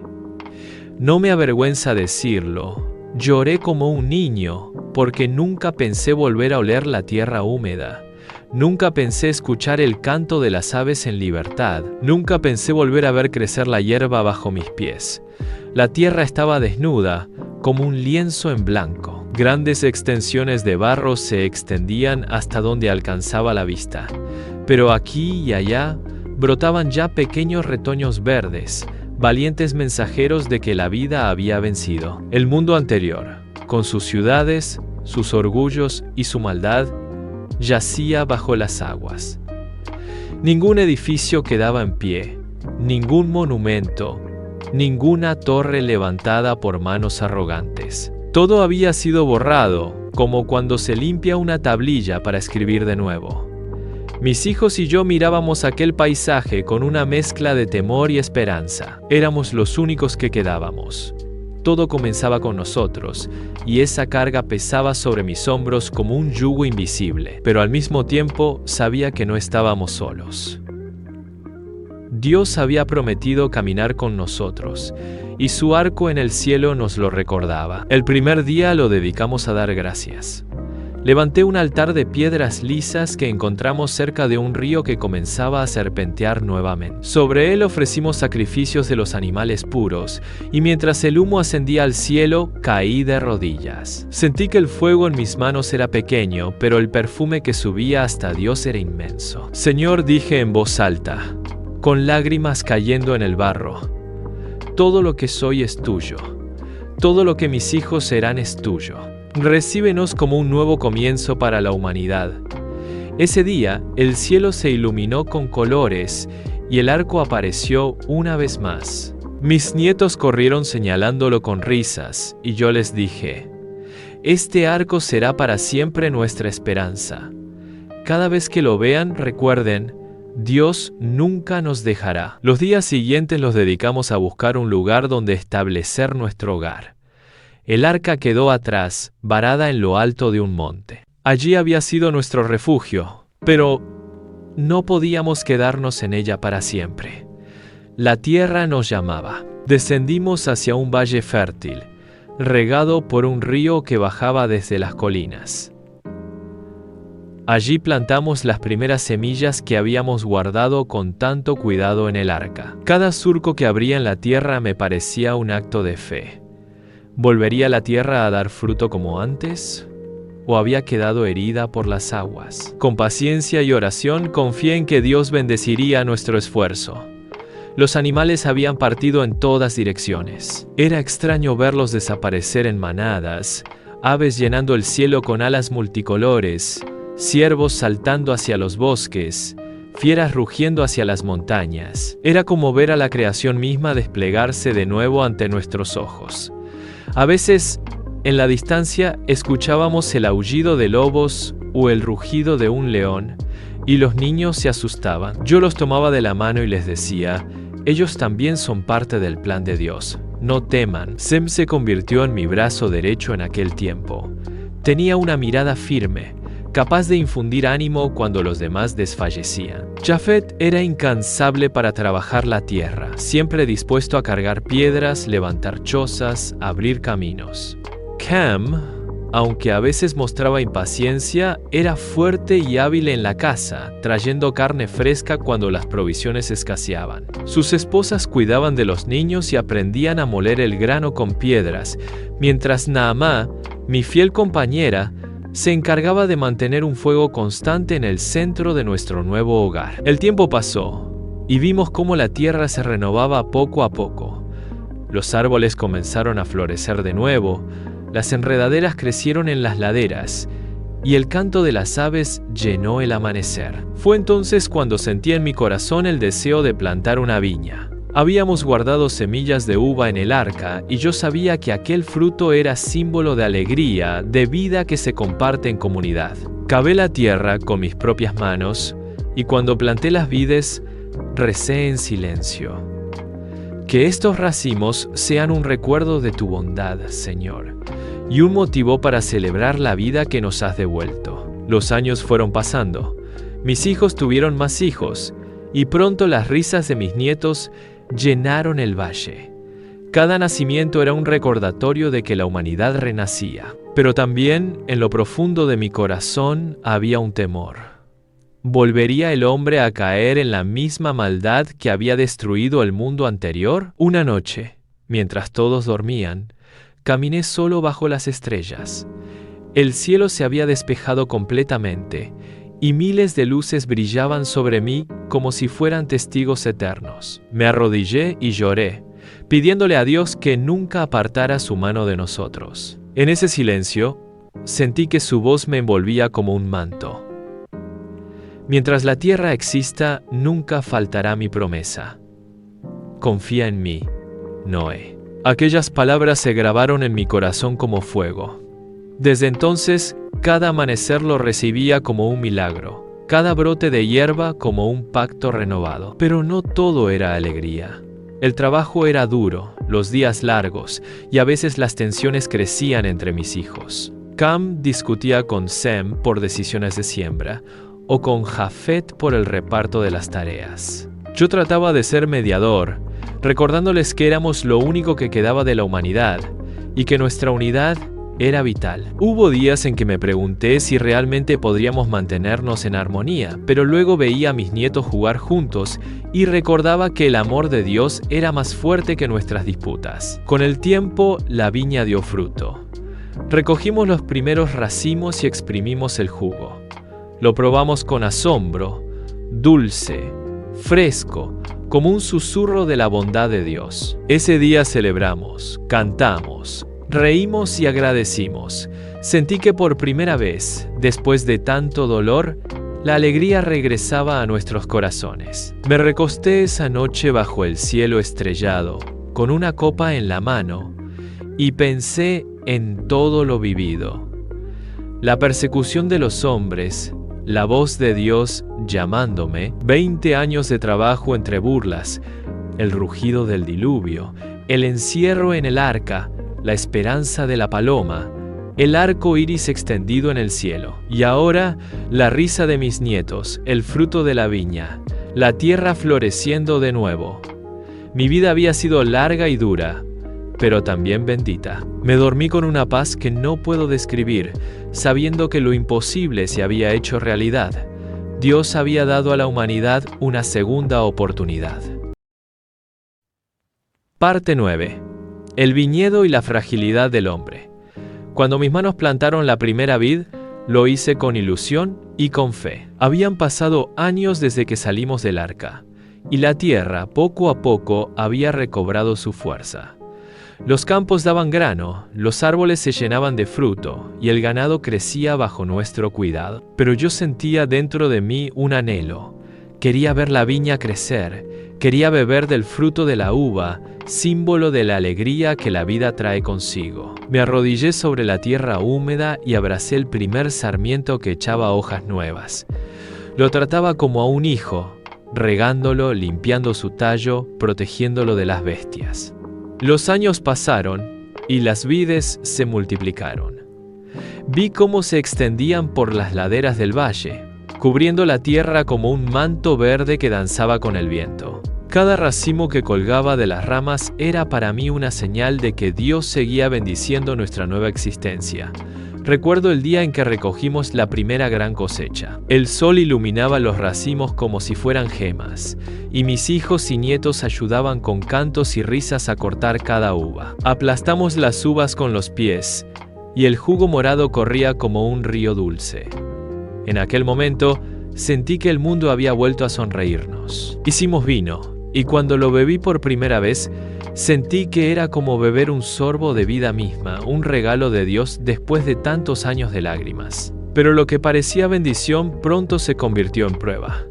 No me avergüenza decirlo, lloré como un niño, porque nunca pensé volver a oler la tierra húmeda. Nunca pensé escuchar el canto de las aves en libertad. Nunca pensé volver a ver crecer la hierba bajo mis pies. La tierra estaba desnuda, como un lienzo en blanco. Grandes extensiones de barro se extendían hasta donde alcanzaba la vista. Pero aquí y allá brotaban ya pequeños retoños verdes, valientes mensajeros de que la vida había vencido. El mundo anterior, con sus ciudades, sus orgullos y su maldad, yacía bajo las aguas. Ningún edificio quedaba en pie, ningún monumento, ninguna torre levantada por manos arrogantes. Todo había sido borrado, como cuando se limpia una tablilla para escribir de nuevo. Mis hijos y yo mirábamos aquel paisaje con una mezcla de temor y esperanza. Éramos los únicos que quedábamos. Todo comenzaba con nosotros, y esa carga pesaba sobre mis hombros como un yugo invisible, pero al mismo tiempo sabía que no estábamos solos. Dios había prometido caminar con nosotros, y su arco en el cielo nos lo recordaba. El primer día lo dedicamos a dar gracias. Levanté un altar de piedras lisas que encontramos cerca de un río que comenzaba a serpentear nuevamente. Sobre él ofrecimos sacrificios de los animales puros, y mientras el humo ascendía al cielo, caí de rodillas. Sentí que el fuego en mis manos era pequeño, pero el perfume que subía hasta Dios era inmenso. Señor, dije en voz alta, con lágrimas cayendo en el barro, todo lo que soy es tuyo, todo lo que mis hijos serán es tuyo. Recíbenos como un nuevo comienzo para la humanidad. Ese día, el cielo se iluminó con colores y el arco apareció una vez más. Mis nietos corrieron señalándolo con risas, y yo les dije, este arco será para siempre nuestra esperanza. Cada vez que lo vean, recuerden, Dios nunca nos dejará. Los días siguientes los dedicamos a buscar un lugar donde establecer nuestro hogar. El arca quedó atrás, varada en lo alto de un monte. Allí había sido nuestro refugio, pero no podíamos quedarnos en ella para siempre. La tierra nos llamaba. Descendimos hacia un valle fértil, regado por un río que bajaba desde las colinas. Allí plantamos las primeras semillas que habíamos guardado con tanto cuidado en el arca. Cada surco que abría en la tierra me parecía un acto de fe. ¿Volvería la tierra a dar fruto como antes? ¿O había quedado herida por las aguas? Con paciencia y oración confié en que Dios bendeciría nuestro esfuerzo. Los animales habían partido en todas direcciones. Era extraño verlos desaparecer en manadas, aves llenando el cielo con alas multicolores, ciervos saltando hacia los bosques, fieras rugiendo hacia las montañas. Era como ver a la creación misma desplegarse de nuevo ante nuestros ojos. A veces, en la distancia, escuchábamos el aullido de lobos o el rugido de un león, y los niños se asustaban. Yo los tomaba de la mano y les decía, ellos también son parte del plan de Dios. No teman. Sem se convirtió en mi brazo derecho en aquel tiempo. Tenía una mirada firme, capaz de infundir ánimo cuando los demás desfallecían. Jafet era incansable para trabajar la tierra, siempre dispuesto a cargar piedras, levantar chozas, abrir caminos. Cam, aunque a veces mostraba impaciencia, era fuerte y hábil en la caza, trayendo carne fresca cuando las provisiones escaseaban. Sus esposas cuidaban de los niños y aprendían a moler el grano con piedras, mientras Naamá, mi fiel compañera, se encargaba de mantener un fuego constante en el centro de nuestro nuevo hogar. El tiempo pasó, y vimos cómo la tierra se renovaba poco a poco. Los árboles comenzaron a florecer de nuevo, las enredaderas crecieron en las laderas, y el canto de las aves llenó el amanecer. Fue entonces cuando sentí en mi corazón el deseo de plantar una viña. Habíamos guardado semillas de uva en el arca, y yo sabía que aquel fruto era símbolo de alegría, de vida que se comparte en comunidad. Cavé la tierra con mis propias manos, y cuando planté las vides, recé en silencio. Que estos racimos sean un recuerdo de tu bondad, Señor, y un motivo para celebrar la vida que nos has devuelto. Los años fueron pasando. Mis hijos tuvieron más hijos, y pronto las risas de mis nietos llenaron el valle. Cada nacimiento era un recordatorio de que la humanidad renacía. Pero también, en lo profundo de mi corazón, había un temor. ¿Volvería el hombre a caer en la misma maldad que había destruido el mundo anterior? Una noche, mientras todos dormían, caminé solo bajo las estrellas. El cielo se había despejado completamente, y miles de luces brillaban sobre mí como si fueran testigos eternos. Me arrodillé y lloré, pidiéndole a Dios que nunca apartara su mano de nosotros. En ese silencio, sentí que su voz me envolvía como un manto. Mientras la tierra exista, nunca faltará mi promesa. Confía en mí, Noé. Aquellas palabras se grabaron en mi corazón como fuego. Desde entonces, cada amanecer lo recibía como un milagro, cada brote de hierba como un pacto renovado. Pero no todo era alegría. El trabajo era duro, los días largos, y a veces las tensiones crecían entre mis hijos. Cam discutía con Sem por decisiones de siembra, o con Jafet por el reparto de las tareas. Yo trataba de ser mediador, recordándoles que éramos lo único que quedaba de la humanidad, y que nuestra unidad era vital. Hubo días en que me pregunté si realmente podríamos mantenernos en armonía, pero luego veía a mis nietos jugar juntos y recordaba que el amor de Dios era más fuerte que nuestras disputas. Con el tiempo, la viña dio fruto. Recogimos los primeros racimos y exprimimos el jugo. Lo probamos con asombro, dulce, fresco, como un susurro de la bondad de Dios. Ese día celebramos, cantamos, reímos y agradecimos. Sentí que por primera vez, después de tanto dolor, la alegría regresaba a nuestros corazones. Me recosté esa noche bajo el cielo estrellado, con una copa en la mano, y pensé en todo lo vivido. La persecución de los hombres, la voz de Dios llamándome, 20 años de trabajo entre burlas, el rugido del diluvio, el encierro en el arca, la esperanza de la paloma, el arco iris extendido en el cielo. Y ahora, la risa de mis nietos, el fruto de la viña, la tierra floreciendo de nuevo. Mi vida había sido larga y dura, pero también bendita. Me dormí con una paz que no puedo describir, sabiendo que lo imposible se había hecho realidad. Dios había dado a la humanidad una segunda oportunidad. Parte 9. El viñedo y la fragilidad del hombre. Cuando mis manos plantaron la primera vid, lo hice con ilusión y con fe. Habían pasado años desde que salimos del arca, y la tierra poco a poco había recobrado su fuerza. Los campos daban grano, los árboles se llenaban de fruto, y el ganado crecía bajo nuestro cuidado. Pero yo sentía dentro de mí un anhelo. Quería ver la viña crecer, quería beber del fruto de la uva, símbolo de la alegría que la vida trae consigo. Me arrodillé sobre la tierra húmeda y abracé el primer sarmiento que echaba hojas nuevas. Lo trataba como a un hijo, regándolo, limpiando su tallo, protegiéndolo de las bestias. Los años pasaron y las vides se multiplicaron. Vi cómo se extendían por las laderas del valle, cubriendo la tierra como un manto verde que danzaba con el viento. Cada racimo que colgaba de las ramas era para mí una señal de que Dios seguía bendiciendo nuestra nueva existencia. Recuerdo el día en que recogimos la primera gran cosecha. El sol iluminaba los racimos como si fueran gemas, y mis hijos y nietos ayudaban con cantos y risas a cortar cada uva. Aplastamos las uvas con los pies, y el jugo morado corría como un río dulce. En aquel momento, sentí que el mundo había vuelto a sonreírnos. Hicimos vino, y cuando lo bebí por primera vez, sentí que era como beber un sorbo de vida misma, un regalo de Dios después de tantos años de lágrimas. Pero lo que parecía bendición pronto se convirtió en prueba.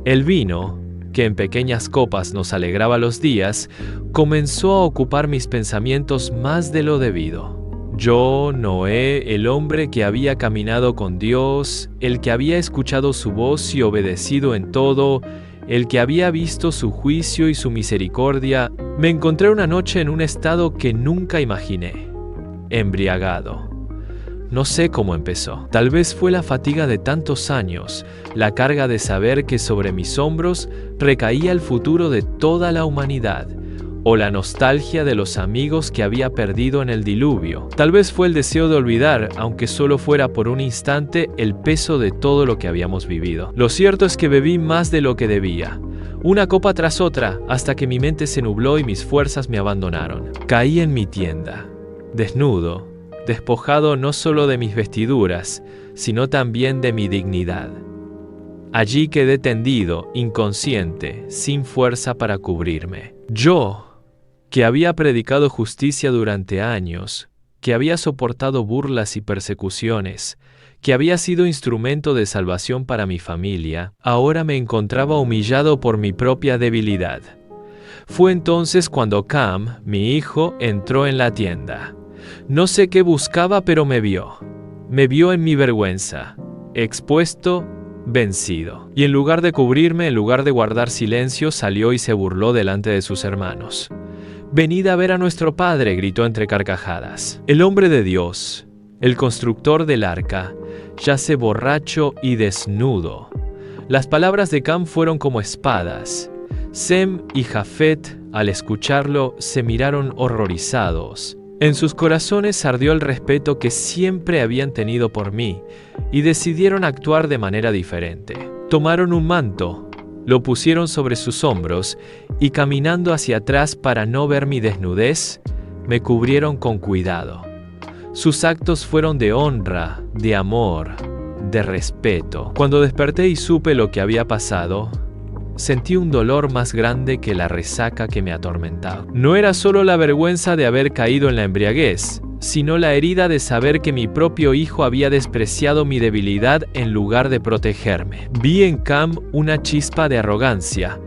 El vino, que en pequeñas copas nos alegraba los días, comenzó a ocupar mis pensamientos más de lo debido. Yo, Noé, el hombre que había caminado con Dios, el que había escuchado su voz y obedecido en todo, el que había visto su juicio y su misericordia, me encontré una noche en un estado que nunca imaginé, embriagado. No sé cómo empezó. Tal vez fue la fatiga de tantos años, la carga de saber que sobre mis hombros recaía el futuro de toda la humanidad, o la nostalgia de los amigos que había perdido en el diluvio. Tal vez fue el deseo de olvidar, aunque solo fuera por un instante, el peso de todo lo que habíamos vivido. Lo cierto es que bebí más de lo que debía, una copa tras otra, hasta que mi mente se nubló y mis fuerzas me abandonaron. Caí en mi tienda, desnudo, despojado no solo de mis vestiduras, sino también de mi dignidad. Allí quedé tendido, inconsciente, sin fuerza para cubrirme. Yo, que había predicado justicia durante años, que había soportado burlas y persecuciones, que había sido instrumento de salvación para mi familia, ahora me encontraba humillado por mi propia debilidad. Fue entonces cuando Cam, mi hijo, entró en la tienda. No sé qué buscaba, pero me vio. Me vio en mi vergüenza, expuesto, vencido. Y en lugar de cubrirme, en lugar de guardar silencio, salió y se burló delante de sus hermanos. «Venid a ver a nuestro padre», gritó entre carcajadas. El hombre de Dios, el constructor del arca, yace borracho y desnudo. Las palabras de Cam fueron como espadas. Sem y Jafet, al escucharlo, se miraron horrorizados. En sus corazones ardió el respeto que siempre habían tenido por mí, y decidieron actuar de manera diferente. Tomaron un manto, lo pusieron sobre sus hombros, y caminando hacia atrás para no ver mi desnudez, me cubrieron con cuidado. Sus actos fueron de honra, de amor, de respeto. Cuando desperté y supe lo que había pasado, sentí un dolor más grande que la resaca que me atormentaba. No era solo la vergüenza de haber caído en la embriaguez, sino la herida de saber que mi propio hijo había despreciado mi debilidad en lugar de protegerme. Vi en Cam una chispa de arrogancia,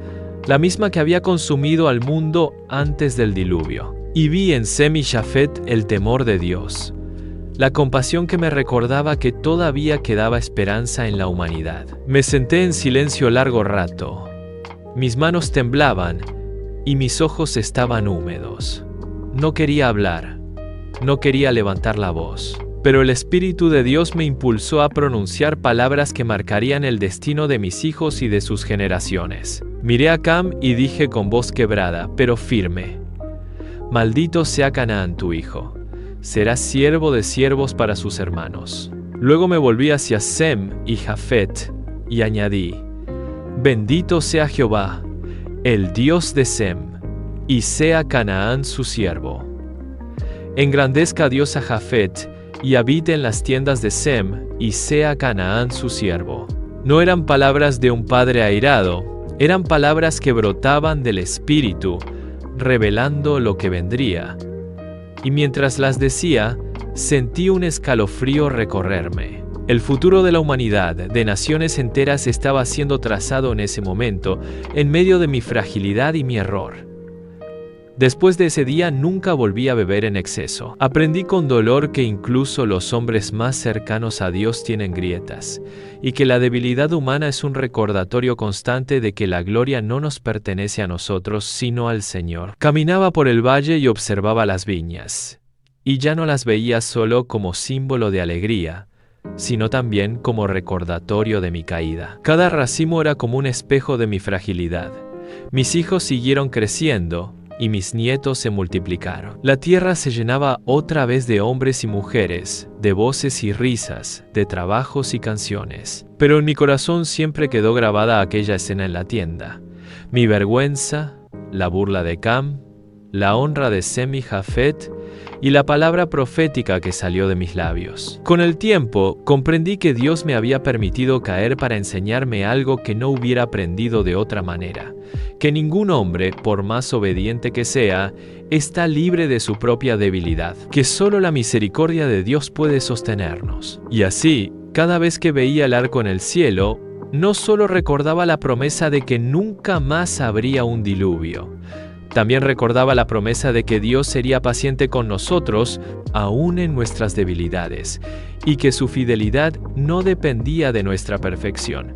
la misma que había consumido al mundo antes del diluvio. Y vi en Sem y Jafet el temor de Dios, la compasión que me recordaba que todavía quedaba esperanza en la humanidad. Me senté en silencio largo rato. Mis manos temblaban y mis ojos estaban húmedos. No quería hablar, no quería levantar la voz, pero el Espíritu de Dios me impulsó a pronunciar palabras que marcarían el destino de mis hijos y de sus generaciones. Miré a Cam y dije con voz quebrada, pero firme: «Maldito sea Canaán tu hijo, será siervo de siervos para sus hermanos». Luego me volví hacia Sem y Jafet y añadí: «Bendito sea Jehová, el Dios de Sem, y sea Canaán su siervo. Engrandezca Dios a Jafet, y habite en las tiendas de Sem, y sea Canaán su siervo». No eran palabras de un padre airado, eran palabras que brotaban del Espíritu, revelando lo que vendría. Y mientras las decía, sentí un escalofrío recorrerme. El futuro de la humanidad, de naciones enteras, estaba siendo trazado en ese momento, en medio de mi fragilidad y mi error. Después de ese día nunca volví a beber en exceso. Aprendí con dolor que incluso los hombres más cercanos a Dios tienen grietas, y que la debilidad humana es un recordatorio constante de que la gloria no nos pertenece a nosotros, sino al Señor. Caminaba por el valle y observaba las viñas, y ya no las veía solo como símbolo de alegría, sino también como recordatorio de mi caída. Cada racimo era como un espejo de mi fragilidad. Mis hijos siguieron creciendo, y mis nietos se multiplicaron. La tierra se llenaba otra vez de hombres y mujeres, de voces y risas, de trabajos y canciones. Pero en mi corazón siempre quedó grabada aquella escena en la tienda. Mi vergüenza, la burla de Cam, la honra de Sem y Jafet, y la palabra profética que salió de mis labios. Con el tiempo, comprendí que Dios me había permitido caer para enseñarme algo que no hubiera aprendido de otra manera, que ningún hombre, por más obediente que sea, está libre de su propia debilidad, que solo la misericordia de Dios puede sostenernos. Y así, cada vez que veía el arco en el cielo, no solo recordaba la promesa de que nunca más habría un diluvio, también recordaba la promesa de que Dios sería paciente con nosotros, aún en nuestras debilidades, y que su fidelidad no dependía de nuestra perfección.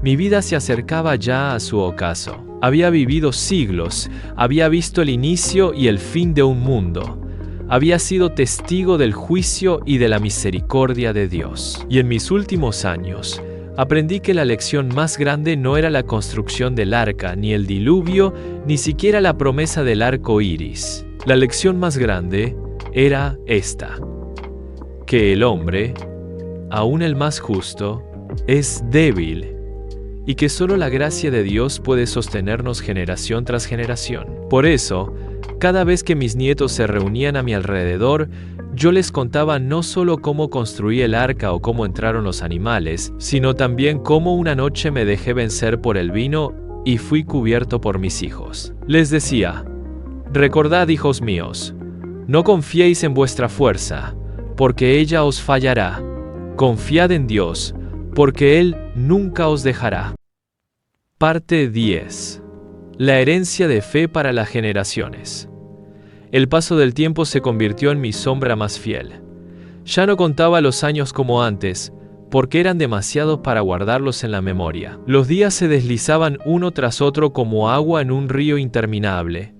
Mi vida se acercaba ya a su ocaso. Había vivido siglos, había visto el inicio y el fin de un mundo. Había sido testigo del juicio y de la misericordia de Dios. Y en mis últimos años, aprendí que la lección más grande no era la construcción del arca, ni el diluvio, ni siquiera la promesa del arco iris. La lección más grande era esta: que el hombre, aún el más justo, es débil, y que solo la gracia de Dios puede sostenernos generación tras generación. Por eso, cada vez que mis nietos se reunían a mi alrededor, yo les contaba no solo cómo construí el arca o cómo entraron los animales, sino también cómo una noche me dejé vencer por el vino y fui cubierto por mis hijos. Les decía: recordad, hijos míos, no confiéis en vuestra fuerza, porque ella os fallará. Confiad en Dios, porque Él nunca os dejará. Parte 10. La herencia de fe para las generaciones. El paso del tiempo se convirtió en mi sombra más fiel. Ya no contaba los años como antes, porque eran demasiados para guardarlos en la memoria. Los días se deslizaban uno tras otro como agua en un río interminable,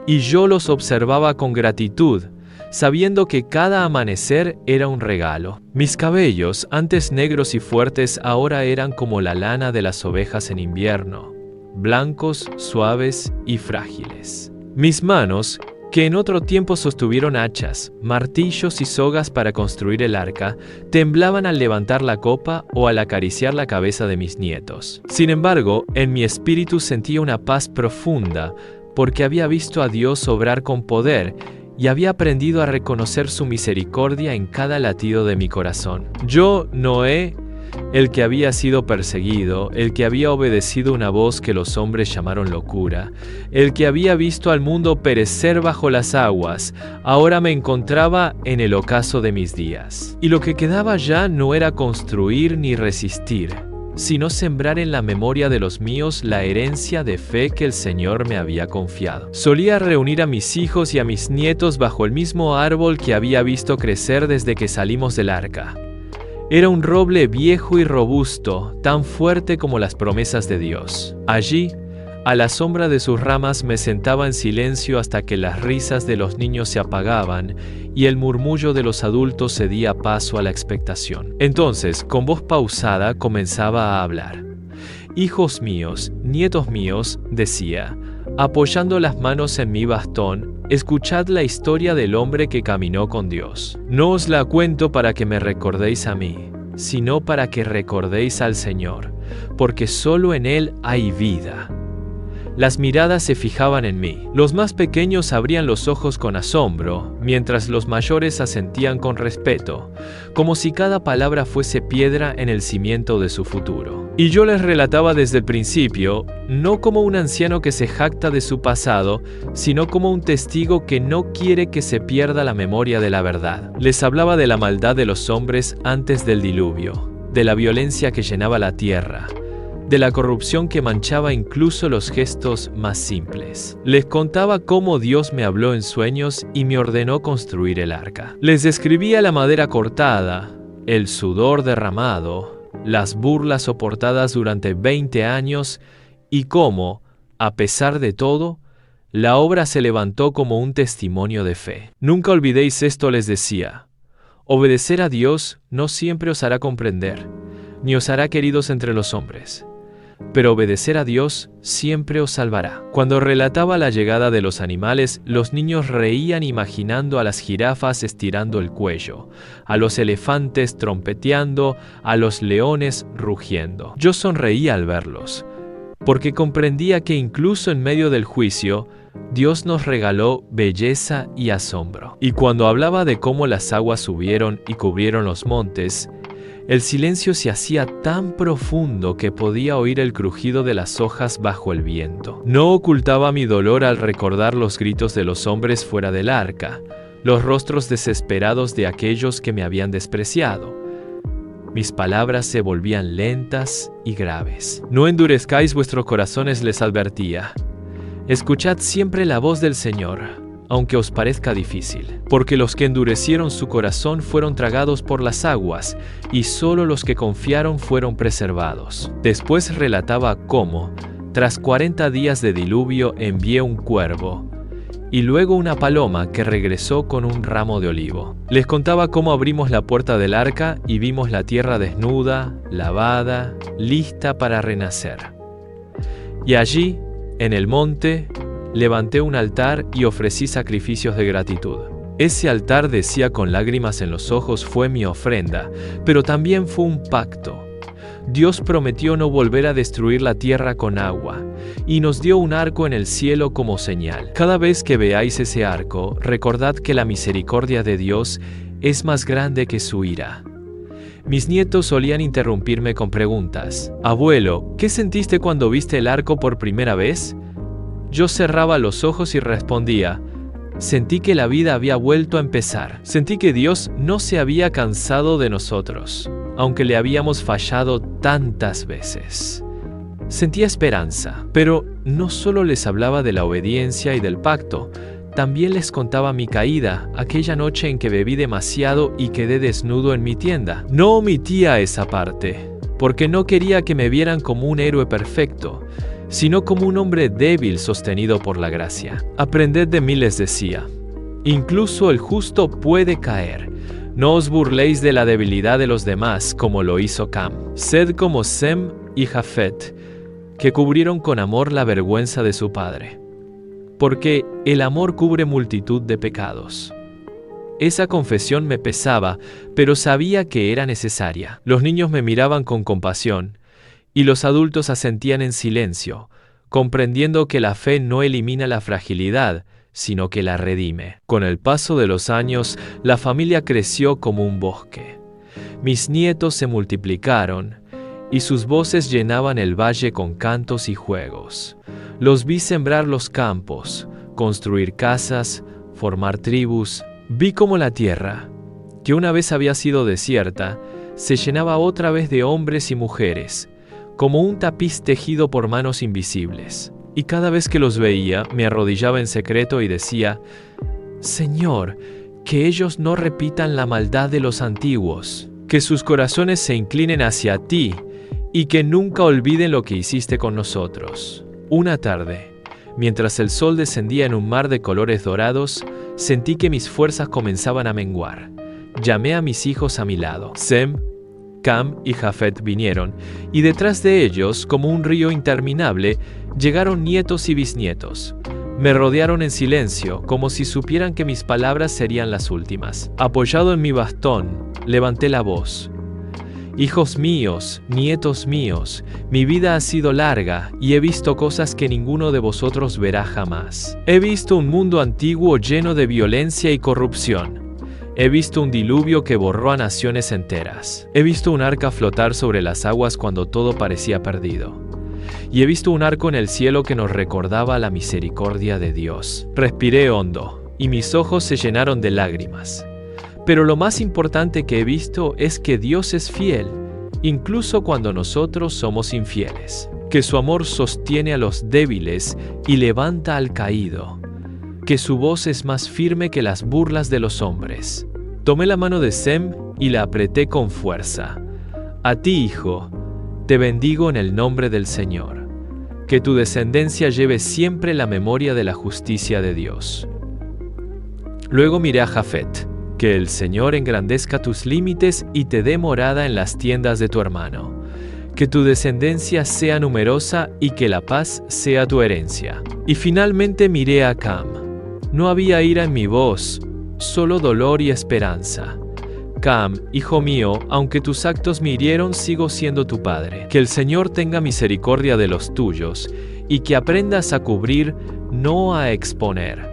y yo los observaba con gratitud, sabiendo que cada amanecer era un regalo. Mis cabellos, antes negros y fuertes, ahora eran como la lana de las ovejas en invierno, blancos, suaves y frágiles. Mis manos, que en otro tiempo sostuvieron hachas, martillos y sogas para construir el arca, temblaban al levantar la copa o al acariciar la cabeza de mis nietos. Sin embargo, en mi espíritu sentía una paz profunda, porque había visto a Dios obrar con poder y había aprendido a reconocer su misericordia en cada latido de mi corazón. Yo, Noé, el que había sido perseguido, el que había obedecido una voz que los hombres llamaron locura, el que había visto al mundo perecer bajo las aguas, ahora me encontraba en el ocaso de mis días. Y lo que quedaba ya no era construir ni resistir, sino sembrar en la memoria de los míos la herencia de fe que el Señor me había confiado. Solía reunir a mis hijos y a mis nietos bajo el mismo árbol que había visto crecer desde que salimos del arca. Era un roble viejo y robusto, tan fuerte como las promesas de Dios. Allí, a la sombra de sus ramas me sentaba en silencio hasta que las risas de los niños se apagaban y el murmullo de los adultos cedía paso a la expectación. Entonces, con voz pausada, comenzaba a hablar. «Hijos míos, nietos míos», decía, apoyando las manos en mi bastón, escuchad la historia del hombre que caminó con Dios. No os la cuento para que me recordéis a mí, sino para que recordéis al Señor, porque solo en Él hay vida. Las miradas se fijaban en mí. Los más pequeños abrían los ojos con asombro, mientras los mayores asentían con respeto, como si cada palabra fuese piedra en el cimiento de su futuro. Y yo les relataba desde el principio, no como un anciano que se jacta de su pasado, sino como un testigo que no quiere que se pierda la memoria de la verdad. Les hablaba de la maldad de los hombres antes del diluvio, de la violencia que llenaba la tierra, de la corrupción que manchaba incluso los gestos más simples. Les contaba cómo Dios me habló en sueños y me ordenó construir el arca. Les describía la madera cortada, el sudor derramado, las burlas soportadas durante 20 años y cómo, a pesar de todo, la obra se levantó como un testimonio de fe. Nunca olvidéis esto, les decía. Obedecer a Dios no siempre os hará comprender, ni os hará queridos entre los hombres. Pero obedecer a Dios siempre os salvará. Cuando relataba la llegada de los animales, los niños reían imaginando a las jirafas estirando el cuello, a los elefantes trompeteando, a los leones rugiendo. Yo sonreía al verlos, porque comprendía que incluso en medio del juicio, Dios nos regaló belleza y asombro. Y cuando hablaba de cómo las aguas subieron y cubrieron los montes, el silencio se hacía tan profundo que podía oír el crujido de las hojas bajo el viento. No ocultaba mi dolor al recordar los gritos de los hombres fuera del arca, los rostros desesperados de aquellos que me habían despreciado. Mis palabras se volvían lentas y graves. No endurezcáis vuestros corazones, les advertía. Escuchad siempre la voz del Señor, aunque os parezca difícil, porque los que endurecieron su corazón fueron tragados por las aguas, y solo los que confiaron fueron preservados. Después relataba cómo, tras 40 días de diluvio, envié un cuervo, y luego una paloma que regresó con un ramo de olivo. Les contaba cómo abrimos la puerta del arca y vimos la tierra desnuda, lavada, lista para renacer. Y allí, en el monte, levanté un altar y ofrecí sacrificios de gratitud. Ese altar, decía con lágrimas en los ojos, fue mi ofrenda, pero también fue un pacto. Dios prometió no volver a destruir la tierra con agua, y nos dio un arco en el cielo como señal. Cada vez que veáis ese arco, recordad que la misericordia de Dios es más grande que su ira. Mis nietos solían interrumpirme con preguntas. Abuelo, ¿qué sentiste cuando viste el arco por primera vez? Yo cerraba los ojos y respondía, sentí que la vida había vuelto a empezar. Sentí que Dios no se había cansado de nosotros, aunque le habíamos fallado tantas veces. Sentía esperanza, pero no solo les hablaba de la obediencia y del pacto, también les contaba mi caída, aquella noche en que bebí demasiado y quedé desnudo en mi tienda. No omitía esa parte, porque no quería que me vieran como un héroe perfecto, sino como un hombre débil sostenido por la gracia. Aprended de mí, les decía. Incluso el justo puede caer. No os burléis de la debilidad de los demás, como lo hizo Cam. Sed como Sem y Jafet, que cubrieron con amor la vergüenza de su padre. Porque el amor cubre multitud de pecados. Esa confesión me pesaba, pero sabía que era necesaria. Los niños me miraban con compasión, y los adultos asentían en silencio, comprendiendo que la fe no elimina la fragilidad, sino que la redime. Con el paso de los años, la familia creció como un bosque. Mis nietos se multiplicaron, y sus voces llenaban el valle con cantos y juegos. Los vi sembrar los campos, construir casas, formar tribus. Vi cómo la tierra, que una vez había sido desierta, se llenaba otra vez de hombres y mujeres, como un tapiz tejido por manos invisibles. Y cada vez que los veía, me arrodillaba en secreto y decía, Señor, que ellos no repitan la maldad de los antiguos, que sus corazones se inclinen hacia ti y que nunca olviden lo que hiciste con nosotros. Una tarde, mientras el sol descendía en un mar de colores dorados, sentí que mis fuerzas comenzaban a menguar. Llamé a mis hijos a mi lado. Sem, Cam y Jafet vinieron, y detrás de ellos, como un río interminable, llegaron nietos y bisnietos. Me rodearon en silencio, como si supieran que mis palabras serían las últimas. Apoyado en mi bastón, levanté la voz. Hijos míos, nietos míos, mi vida ha sido larga y he visto cosas que ninguno de vosotros verá jamás. He visto un mundo antiguo lleno de violencia y corrupción. He visto un diluvio que borró a naciones enteras. He visto un arca flotar sobre las aguas cuando todo parecía perdido. Y he visto un arco en el cielo que nos recordaba la misericordia de Dios. Respiré hondo, y mis ojos se llenaron de lágrimas. Pero lo más importante que he visto es que Dios es fiel, incluso cuando nosotros somos infieles. Que su amor sostiene a los débiles y levanta al caído. Que su voz es más firme que las burlas de los hombres. Tomé la mano de Sem y la apreté con fuerza. A ti, hijo, te bendigo en el nombre del Señor. Que tu descendencia lleve siempre la memoria de la justicia de Dios. Luego miré a Jafet. Que el Señor engrandezca tus límites y te dé morada en las tiendas de tu hermano. Que tu descendencia sea numerosa y que la paz sea tu herencia. Y finalmente miré a Cam. No había ira en mi voz, solo dolor y esperanza. Cam, hijo mío, aunque tus actos me hirieron, sigo siendo tu padre. Que el Señor tenga misericordia de los tuyos y que aprendas a cubrir, no a exponer.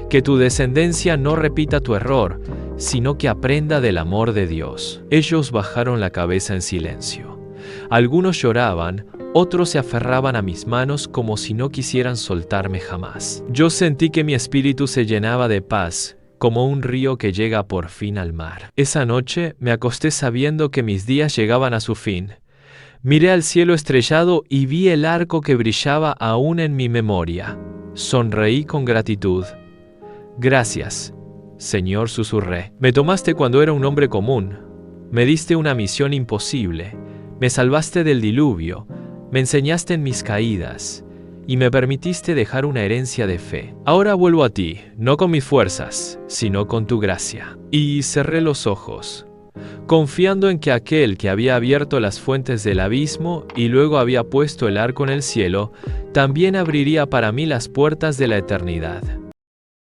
Que tu descendencia no repita tu error, sino que aprenda del amor de Dios. Ellos bajaron la cabeza en silencio. Algunos lloraban, otros se aferraban a mis manos como si no quisieran soltarme jamás. Yo sentí que mi espíritu se llenaba de paz, como un río que llega por fin al mar. Esa noche me acosté sabiendo que mis días llegaban a su fin. Miré al cielo estrellado y vi el arco que brillaba aún en mi memoria. Sonreí con gratitud. Gracias, Señor, susurré. Me tomaste cuando era un hombre común. Me diste una misión imposible. Me salvaste del diluvio. Me enseñaste en mis caídas. y me permitiste dejar una herencia de fe. Ahora vuelvo a ti, no con mis fuerzas, sino con tu gracia. Y cerré los ojos, confiando en que aquel que había abierto las fuentes del abismo y luego había puesto el arco en el cielo, también abriría para mí las puertas de la eternidad.